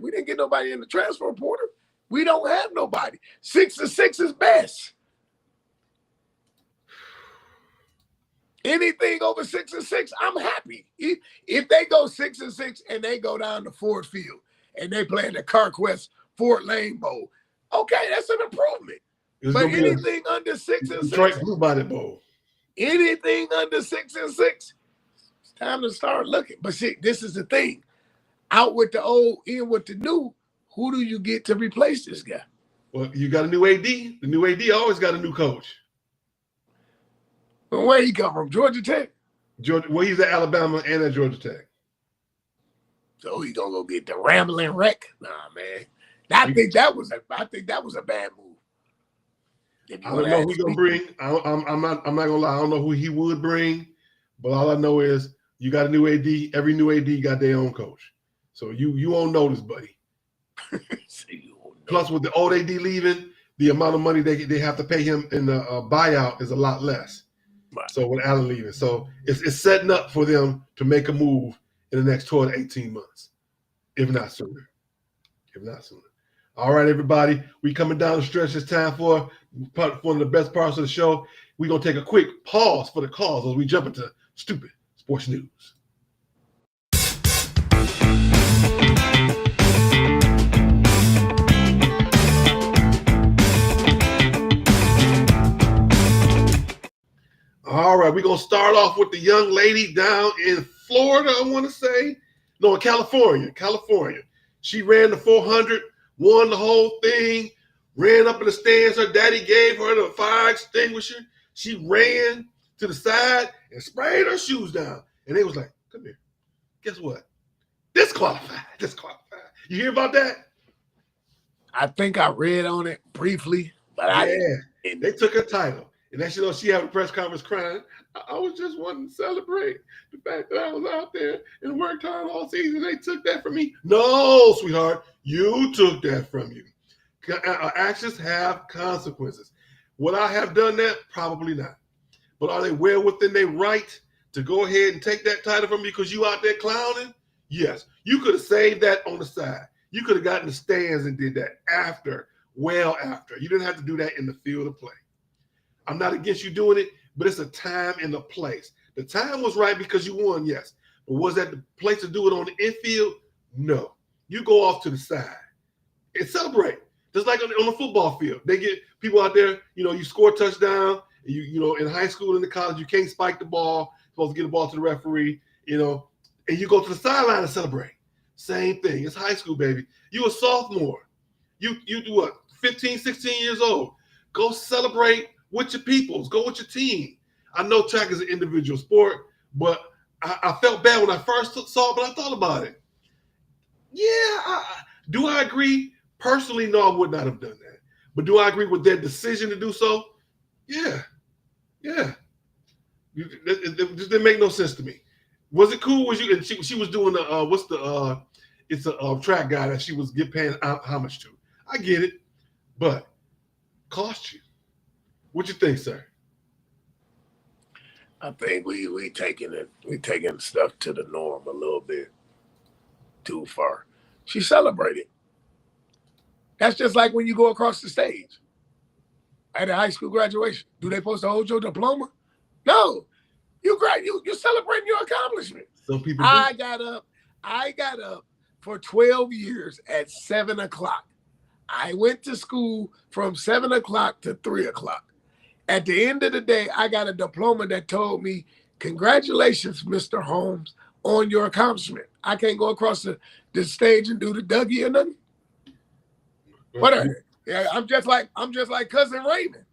We didn't get nobody in the transfer portal. We don't have nobody. 6-6 is best. Anything over 6-6, I'm happy. If they go 6-6 and they go down to Ford Field and they play in the CarQuest Fort Lane Bowl, okay, that's an improvement. But anything under 6-6, Detroit Blue Bonnet Bowl. Anything under 6-6, it's time to start looking. But see, this is the thing. Out with the old, in with the new. Who do you get to replace this guy? Well, you got a new AD. The new AD always got a new coach. Well, where he come from? Georgia Tech? Well, he's at Alabama and at Georgia Tech. So he gonna go get the rambling wreck? Nah, man. I think that was a bad move. I don't know who he's gonna bring. I'm not gonna lie. I don't know who he would bring, but all I know is you got a new AD. Every new AD got their own coach. So you won't notice, buddy. Plus, with the old AD leaving, the amount of money they have to pay him in the buyout is a lot less. Right. So with Allen leaving, so it's setting up for them to make a move in the next 12 to 18 months, if not sooner. All right, everybody, we coming down the stretch. It's time for one of the best parts of the show. We're gonna take a quick pause for the calls as we jump into stupid sports news. All right, we're going to start off with the young lady down in Florida, I want to say. No, in California. She ran the 400, won the whole thing, ran up in the stands. Her daddy gave her the fire extinguisher. She ran to the side and sprayed her shoes down. And they was like, come here. Guess what? Disqualified. You hear about that? I think I read on it briefly, but I didn't. They took her title. And then she had a press conference crying. I was just wanting to celebrate the fact that I was out there and worked hard all season. They took that from me. No, sweetheart, you took that from you. Actions have consequences. Would I have done that? Probably not. But are they well within their right to go ahead and take that title from you because you out there clowning? Yes. You could have saved that on the side. You could have gotten the stands and did that after. You didn't have to do that in the field of play. I'm not against you doing it, but it's a time and a place. The time was right because you won, yes. But was that the place to do it on the infield? No. You go off to the side and celebrate. Just like on the football field. They get people out there, you score a touchdown. You in high school and in college, you can't spike the ball. You're supposed to get the ball to the referee, and you go to the sideline and celebrate. Same thing. It's high school, baby. You a sophomore. You do what? 15, 16 years old. Go celebrate with your peoples. Go with your team. I know track is an individual sport, but I felt bad when I first saw it, but I thought about it. Yeah. Do I agree? Personally, no, I would not have done that. But do I agree with their decision to do so? Yeah. It just didn't make no sense to me. Was it cool? And she was doing it's a track guy that she was paying homage to. I get it, but cost you. What you think, sir? I think we taking stuff to the norm a little bit too far. She celebrated. That's just like when you go across the stage at a high school graduation. Do they supposed to hold your diploma? No. You're celebrating your accomplishment. Some people do. I got up for 12 years at 7 o'clock. I went to school from 7 o'clock to 3 o'clock. At the end of the day, I got a diploma that told me, congratulations, Mr. Holmes, on your accomplishment. I can't go across the stage and do the Dougie or nothing. Whatever. Yeah, I'm just like cousin Raymond.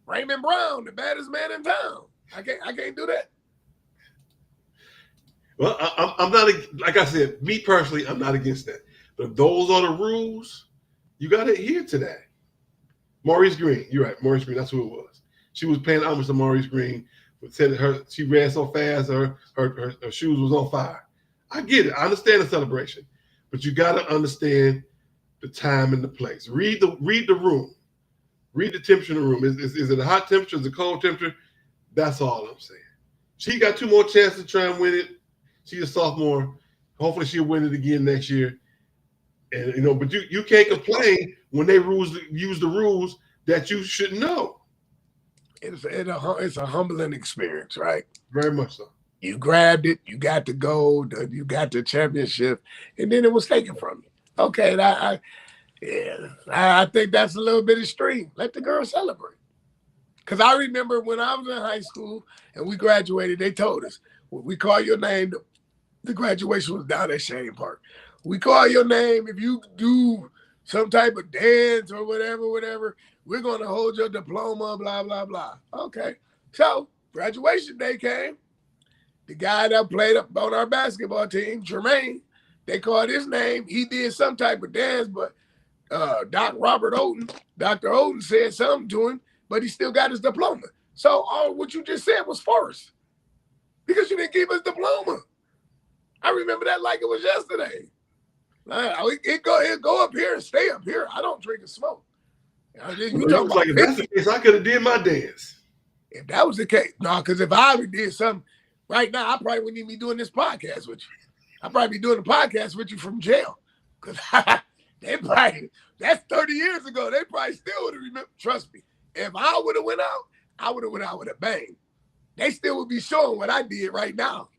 Raymond Brown, the baddest man in town. I can't do that. Well, I'm not, like I said, me personally, I'm not against that. But if those are the rules, you got to adhere to that. Maurice Green, you're right. Maurice Green, that's who it was. She was paying homage to Maurice Green. Said she ran so fast, her shoes was on fire. I get it. I understand the celebration, but you got to understand the time and the place. Read the room. Read the temperature in the room. Is it a hot temperature? Is it a cold temperature? That's all I'm saying. She got 2 more chances to try and win it. She's a sophomore. Hopefully she'll win it again next year. And but you can't complain when they use the rules that you should know. It's a humbling experience, right? Very much so. You grabbed it, you got the gold, you got the championship, and then it was taken from you. Okay, I think that's a little bit extreme. Let the girl celebrate. Because I remember when I was in high school and we graduated, they told us, when we call your name, the graduation was down at Shane Park. We call your name, if you do some type of dance or whatever, we're going to hold your diploma, blah, blah, blah. Okay. So graduation day came. The guy that played up on our basketball team, Jermaine, they called his name. He did some type of dance, but Dr. Oden said something to him, but he still got his diploma. So all what you just said was farce because you didn't give his diploma. I remember that like it was yesterday. It go up here and stay up here. I don't drink and smoke. You talking like if that's the case, I could have did my dance. If that was the case, no, because if I ever did something right now, I probably wouldn't even be doing this podcast with you. I'd probably be doing the podcast with you from jail. Because that's 30 years ago. They probably still would have remembered. Trust me. If I would have went out, I would have went out with a bang. They still would be showing what I did right now.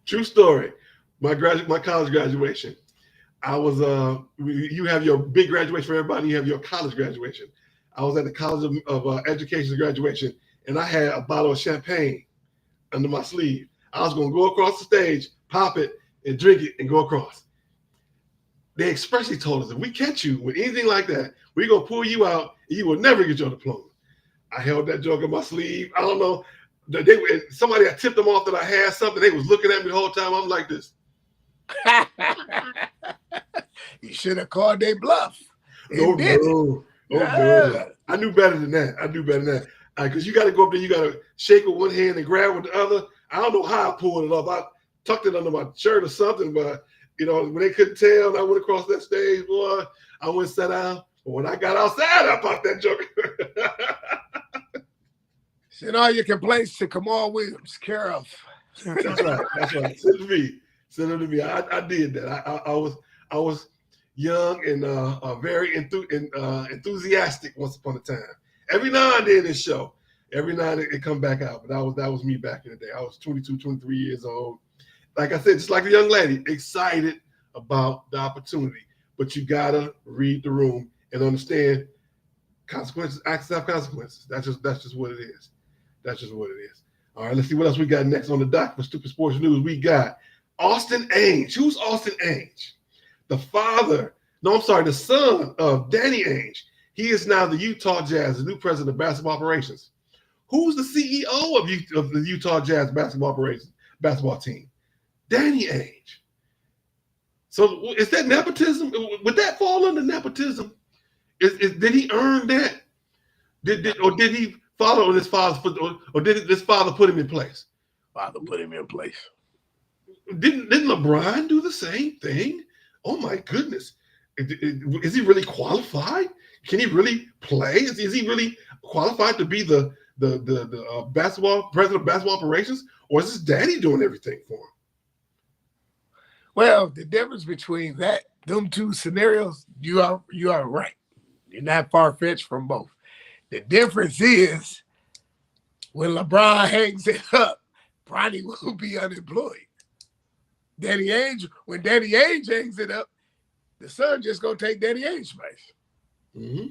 True story. My college graduation. I was you have your big graduation for everybody. You have your college graduation. I was at the College of Education graduation, and I had a bottle of champagne under my sleeve. I was going to go across the stage, pop it, and drink it, and go across. they expressly told us, if we catch you with anything like that, we're going to pull you out and you will never get your diploma. I held that joke in my sleeve. I don't know. Somebody had tipped them off that I had something. They was looking at me the whole time. I'm like this. You should have called their bluff. No. I knew better than that. Because you got to go up there, you got to shake with one hand and grab with the other. I don't know how I pulled it off. I tucked it under my shirt or something, but when they couldn't tell, and I went across that stage, boy, I went and sat down. But when I got outside, I popped that joke. Send all your complaints to Kamau Williams, care of. That's right. Send them to me. I did that. I was young and very enthusiastic once upon a time. Every now and then this show, every now and then it come back out. But that was me back in the day. I was 22, 23 years old. Like I said, just like a young lady, excited about the opportunity. But you gotta read the room and understand consequences. Acts have consequences. That's just what it is. That's just what it is. All right, let's see what else we got next on the dock for Stupid Sports News. We got Austin Ainge. Who's Austin Ainge? The son of Danny Ainge. He is now the Utah Jazz, the new president of basketball operations. Who's the CEO of the Utah Jazz basketball team? Danny Ainge. So is that nepotism? Would that fall under nepotism? Did he earn that? Did he follow on his father's foot, or did his father put him in place? Father put him in place. Didn't LeBron do the same thing? Oh my goodness. Is he really qualified? Can he really play? Is he really qualified to be the basketball president of basketball operations? Or is his daddy doing everything for him? Well, the difference between them two scenarios, you are right. You're not far-fetched from both. The difference is when LeBron hangs it up, Bronny will be unemployed. When Danny Ainge hangs it up, the son just gonna take Danny Ainge's place. Mm-hmm.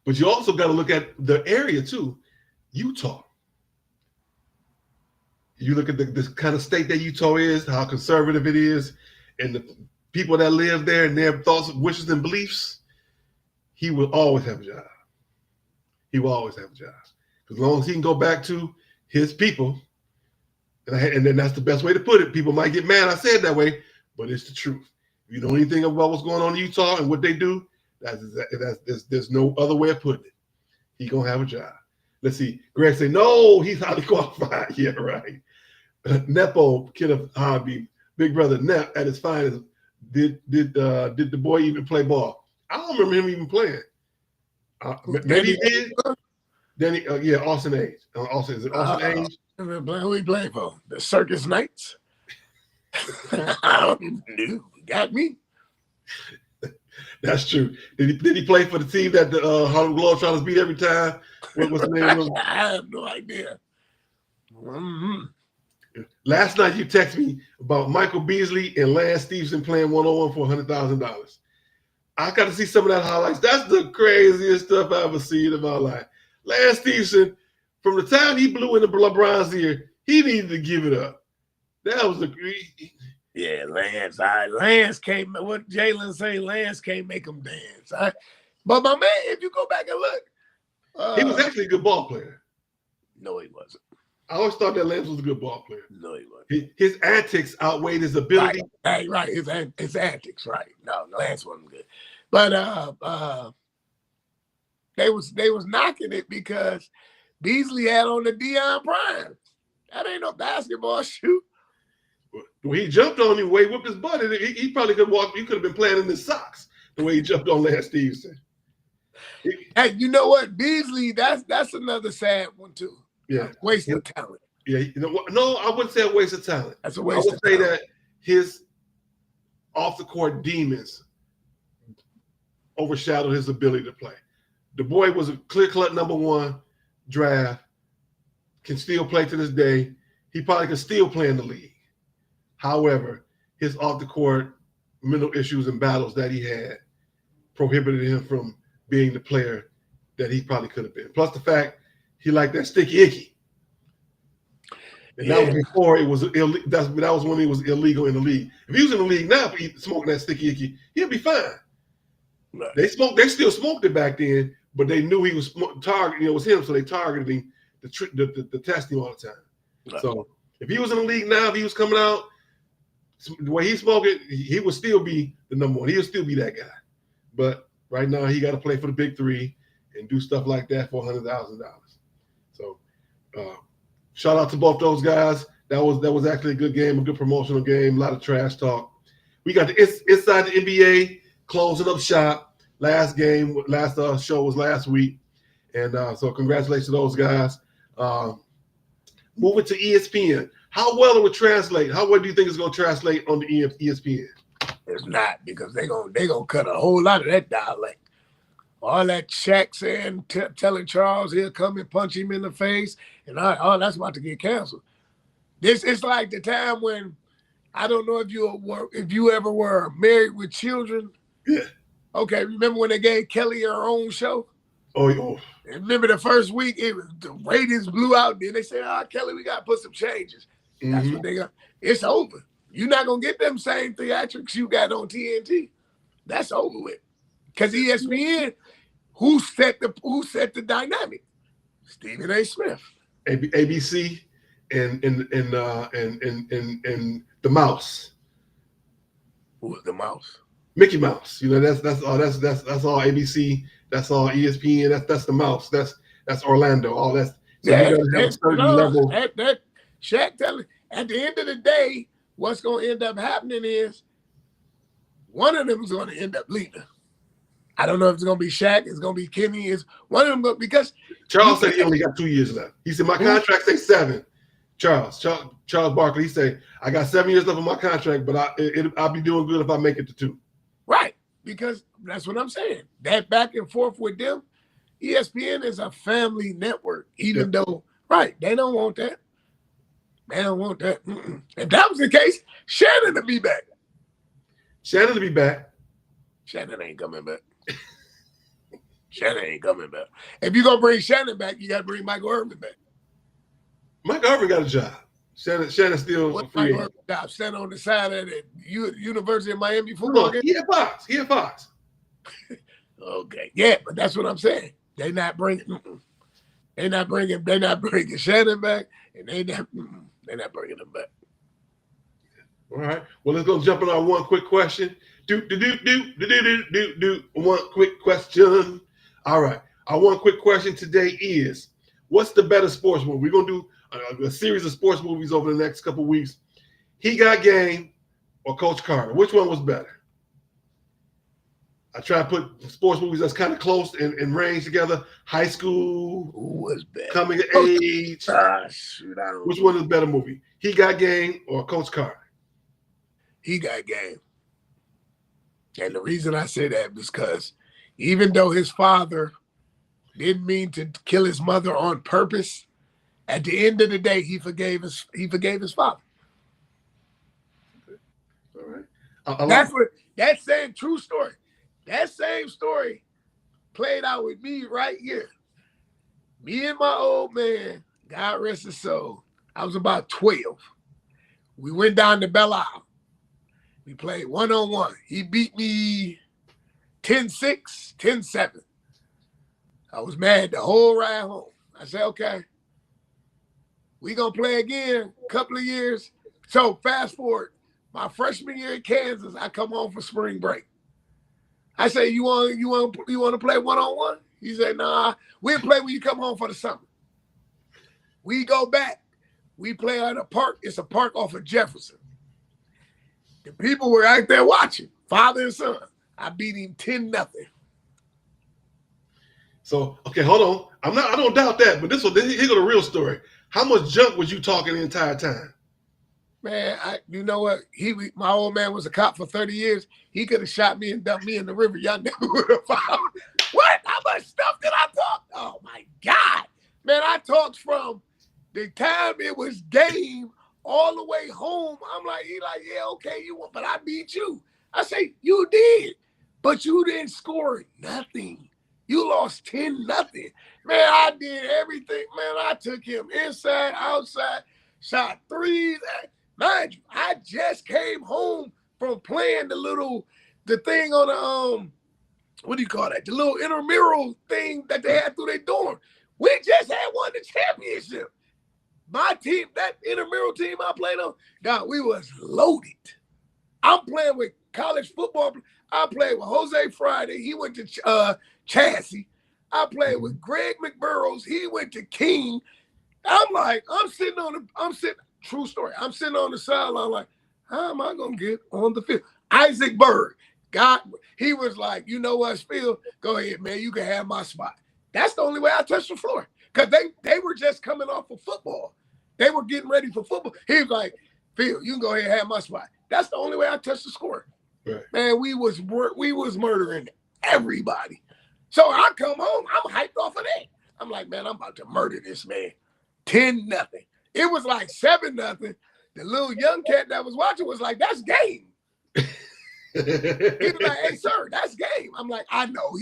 But you also got to look at the area too, Utah. You look at this kind of state that Utah is, how conservative it is, and the people that live there and their thoughts, wishes, and beliefs. He will always have a job. He will always have a job. As long as he can go back to his people, and then that's the best way to put it. People might get mad I said that way, but it's the truth. If you know anything about what's going on in Utah and what they do, there's no other way of putting it. He's going to have a job. Let's see. Greg say, no, he's highly qualified. Yeah, right. Nepo, Kenneth Hobby, Big Brother Nep at his finest. Did the boy even play ball? I don't remember him even playing. Maybe he did. Danny, Austin Ainge. Is it Austin Ainge? Who he playing for? The Circus Knights? I don't know. Got me. That's true. Did he play for the team that the Harlem Globetrotters beat every time? What's the name? I have no idea. Mm-hmm. Last night you texted me about Michael Beasley and Lance Stevenson playing one-on-one for $100,000. I got to see some of that highlights. That's the craziest stuff I've ever seen in my life. Lance Stevenson, from the time he blew in the LeBron's ear, he needed to give it up. That was Yeah, Lance. Lance can't. What Jalen say? Lance can't make him dance. But my man, if you go back and look, he was actually a good ball player. No, he wasn't. I always thought that Lance was a good ball player. No, he wasn't. His antics outweighed his ability. Right. His antics. Right. No, Lance wasn't good. But they was knocking it because Beasley had on the Deion Prime. That ain't no basketball shoe. When he jumped on him, the way he whipped his butt, he probably could walk. He could have been playing in his socks the way he jumped on Lance Stevenson. Hey, you know what? Beasley, that's another sad one too. Yeah. Waste of talent. Yeah. No, I wouldn't say a waste of talent. That's a waste of talent. I would say that his off-the-court demons overshadowed his ability to play. The boy was a clear-cut number one draft, can still play to this day. He probably can still play in the league. However, his off-the-court mental issues and battles that he had prohibited him from being the player that he probably could have been. Plus the fact he liked that sticky icky. And that was before it was illegal. That was when it was illegal in the league. If he was in the league now, smoking that sticky icky, he'll be fine. Right. They still smoked it back then, but they knew he was targeting. It was him, so they targeted him to test him all the time. Right. So if he was in the league now, if he was coming out the way he's smoking, he would still be the number one. He'll still be that guy. But right now, he got to play for the big three and do stuff like that for $100,000. So, shout out to both those guys. That was actually a good game, a good promotional game. A lot of trash talk. We got the inside the NBA closing up shop. Last show was last week, and so congratulations to those guys. Moving to ESPN. How well it would translate? How well do you think it's going to translate on the ESPN? It's not, because they gonna cut a whole lot of that dialect. All that Shaq saying, telling Charles he'll come and punch him in the face, and all that's about to get canceled. It's like the time when, I don't know if you ever were married with children. Yeah. Okay, remember when they gave Kelly her own show? Oh, yeah. And remember the first week, the ratings blew out. Then they said, Kelly, we got to put some changes. Mm-hmm. That's what they got. It's over. You're not going to get them same theatrics you got on TNT. That's over with. Because ESPN, who set the dynamic? Stephen A. Smith. ABC and the Mouse. Who was the Mouse? Mickey Mouse. You know, that's all ABC. That's all ESPN. That's the Mouse. That's Orlando. All that's so you gotta have a certain level. That Shaq telling. At the end of the day, what's going to end up happening is one of them is going to end up leaving. I don't know if it's going to be Shaq, it's going to be Kenny, it's one of them, because Charles said he only got 2 years left. He said, my contract says 7. Charles Barkley, he said, I got 7 years left on my contract, but I'll be doing good if I make it to 2. Right, because that's what I'm saying. That back and forth with them, ESPN is a family network, even though, they don't want that. They don't want that. If that was the case, Shannon would be back. Shannon ain't coming back. Shannon ain't coming back. If you're going to bring Shannon back, you got to bring Michael Irvin back. Michael Irvin got a job. Shannon still What's Michael Irvin job? Standing on the side of the University of Miami football game? He at Fox. Okay. Yeah, but that's what I'm saying. They're not bringing Shannon back, and they're not bringing him back. All right. Well, let's go jump in on one quick question. One quick question. All right. Our one quick question today is, what's the better sports movie? We're going to do a series of sports movies over the next couple of weeks. He Got Game or Coach Carter? Which one was better? I try to put sports movies that's kind of close in range together. High School. Who was better? Coming of Age. Which one is the better movie? He Got Game or Coach Carter? He Got Game. And the reason I say that is because even though his father didn't mean to kill his mother on purpose, at the end of the day, he forgave his father. Okay. All right. That's saying true story. That same story played out with me right here. Me and my old man, God rest his soul, I was about 12. We went down to Belle Isle. We played one-on-one. He beat me 10-6, 10-7. I was mad the whole ride home. I said, okay, we going to play again a couple of years. So fast forward, my freshman year in Kansas, I come home for spring break. I say, you want to play one-on-one? He said, nah, we'll play when you come home for the summer. We go back. We play at a park. It's a park off of Jefferson. The people were out there watching, father and son. I beat him 10-0. So, okay, hold on. I don't doubt that, but here's the real story. How much junk was you talking the entire time? Man, you know what? My old man was a cop for 30 years. He could have shot me and dumped me in the river. Y'all never would have found. What? How much stuff did I talk? Oh, my God. Man, I talked from the time it was game all the way home. He like, yeah, okay, you won, but I beat you. I say, you did, but you didn't score nothing. You lost 10-0. Man, I did everything. Man, I took him inside, outside. shot threes. Mind you, I just came home from playing the thing on the what do you call that? The little intramural thing that they had through their dorm. We just had won the championship. My team, that intramural team I played on, God, we was loaded. I'm playing with college football. I played with Jose Friday. He went to Chassis. I played with Greg McBurrows. He went to King. I'm sitting, true story. I'm sitting on the sideline like, how am I going to get on the field? Isaac Bird, God, he was like, you know what, Phil? Go ahead, man. You can have my spot. That's the only way I touched the floor. Because they were just coming off of football. They were getting ready for football. He was like, Phil, you can go ahead and have my spot. That's the only way I touched the score. Right. Man, we was murdering everybody. So I come home, I'm hyped off of that. I'm like, man, I'm about to murder this man. 10-0. It was like 7-0. The little young cat that was watching was like, that's game. He was like, hey, sir, that's game. I'm like, I know.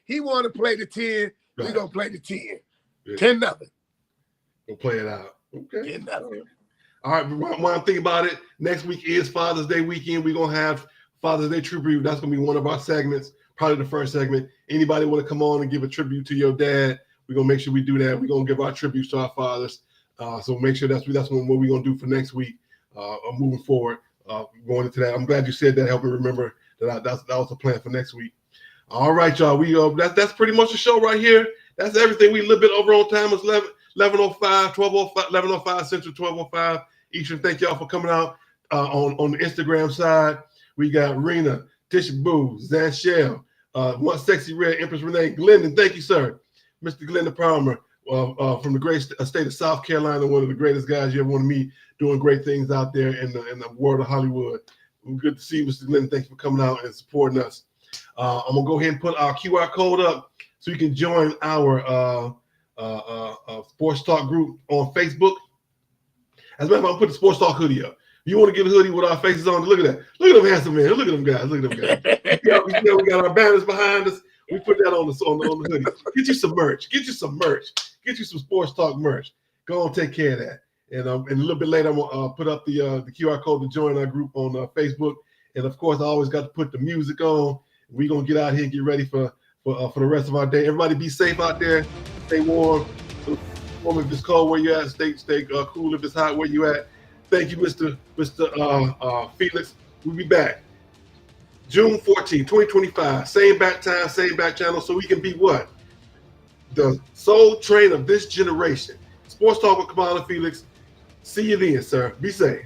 He want to play the 10. Right. We going to play the 10. Yeah. 10-0. We'll play it out. Okay. 10-0. All right, when I'm thinking about it, next week is Father's Day weekend. We're going to have Father's Day tribute. That's going to be one of our segments, probably the first segment. Anybody want to come on and give a tribute to your dad, we're going to make sure we do that. We're going to give our tributes to our fathers. So make sure that's what we're going to do for next week moving forward. Going into that, I'm glad you said that. Help me remember that was the plan for next week. All right, y'all. That's pretty much the show right here. That's everything. We a little bit over on time. It's 11:05, 12:05, 11:05 Central, 12:05 Eastern. Thank y'all for coming out on the Instagram side. We got Rena, Tisha Boo, Zanshell, One Sexy Red, Empress Renee, Glendon. Thank you, sir. Mr. Glendon Palmer from the great state of South Carolina, one of the greatest guys you ever want to meet, doing great things out there in the world of Hollywood. Good to see you, Mr. Glendon. Thanks for coming out and supporting us. I'm going to go ahead and put our QR code up so you can join our Sports Talk group on Facebook. As a matter of fact, I'll put the Sports Talk hoodie up. You want to get a hoodie with our faces on? Look at that. Look at them handsome men. Look at them guys. Look at them guys. We got our banners behind us. We put that on the hoodie. Get you some merch. Get you some Sports Talk merch. Go on, take care of that. And a little bit later, I'm gonna put up the QR code to join our group on Facebook. And of course, I always got to put the music on. We're gonna get out here and get ready for the rest of our day. Everybody, be safe out there. Stay warm. If it's cold where you at, stay cool if it's hot where you at. Thank you, Mr. Felix. We'll be back June 14, 2025. Same back time, same back channel, so we can be what? The soul train of this generation. Sports Talk with Kamau Felix. See you then, sir. Be safe.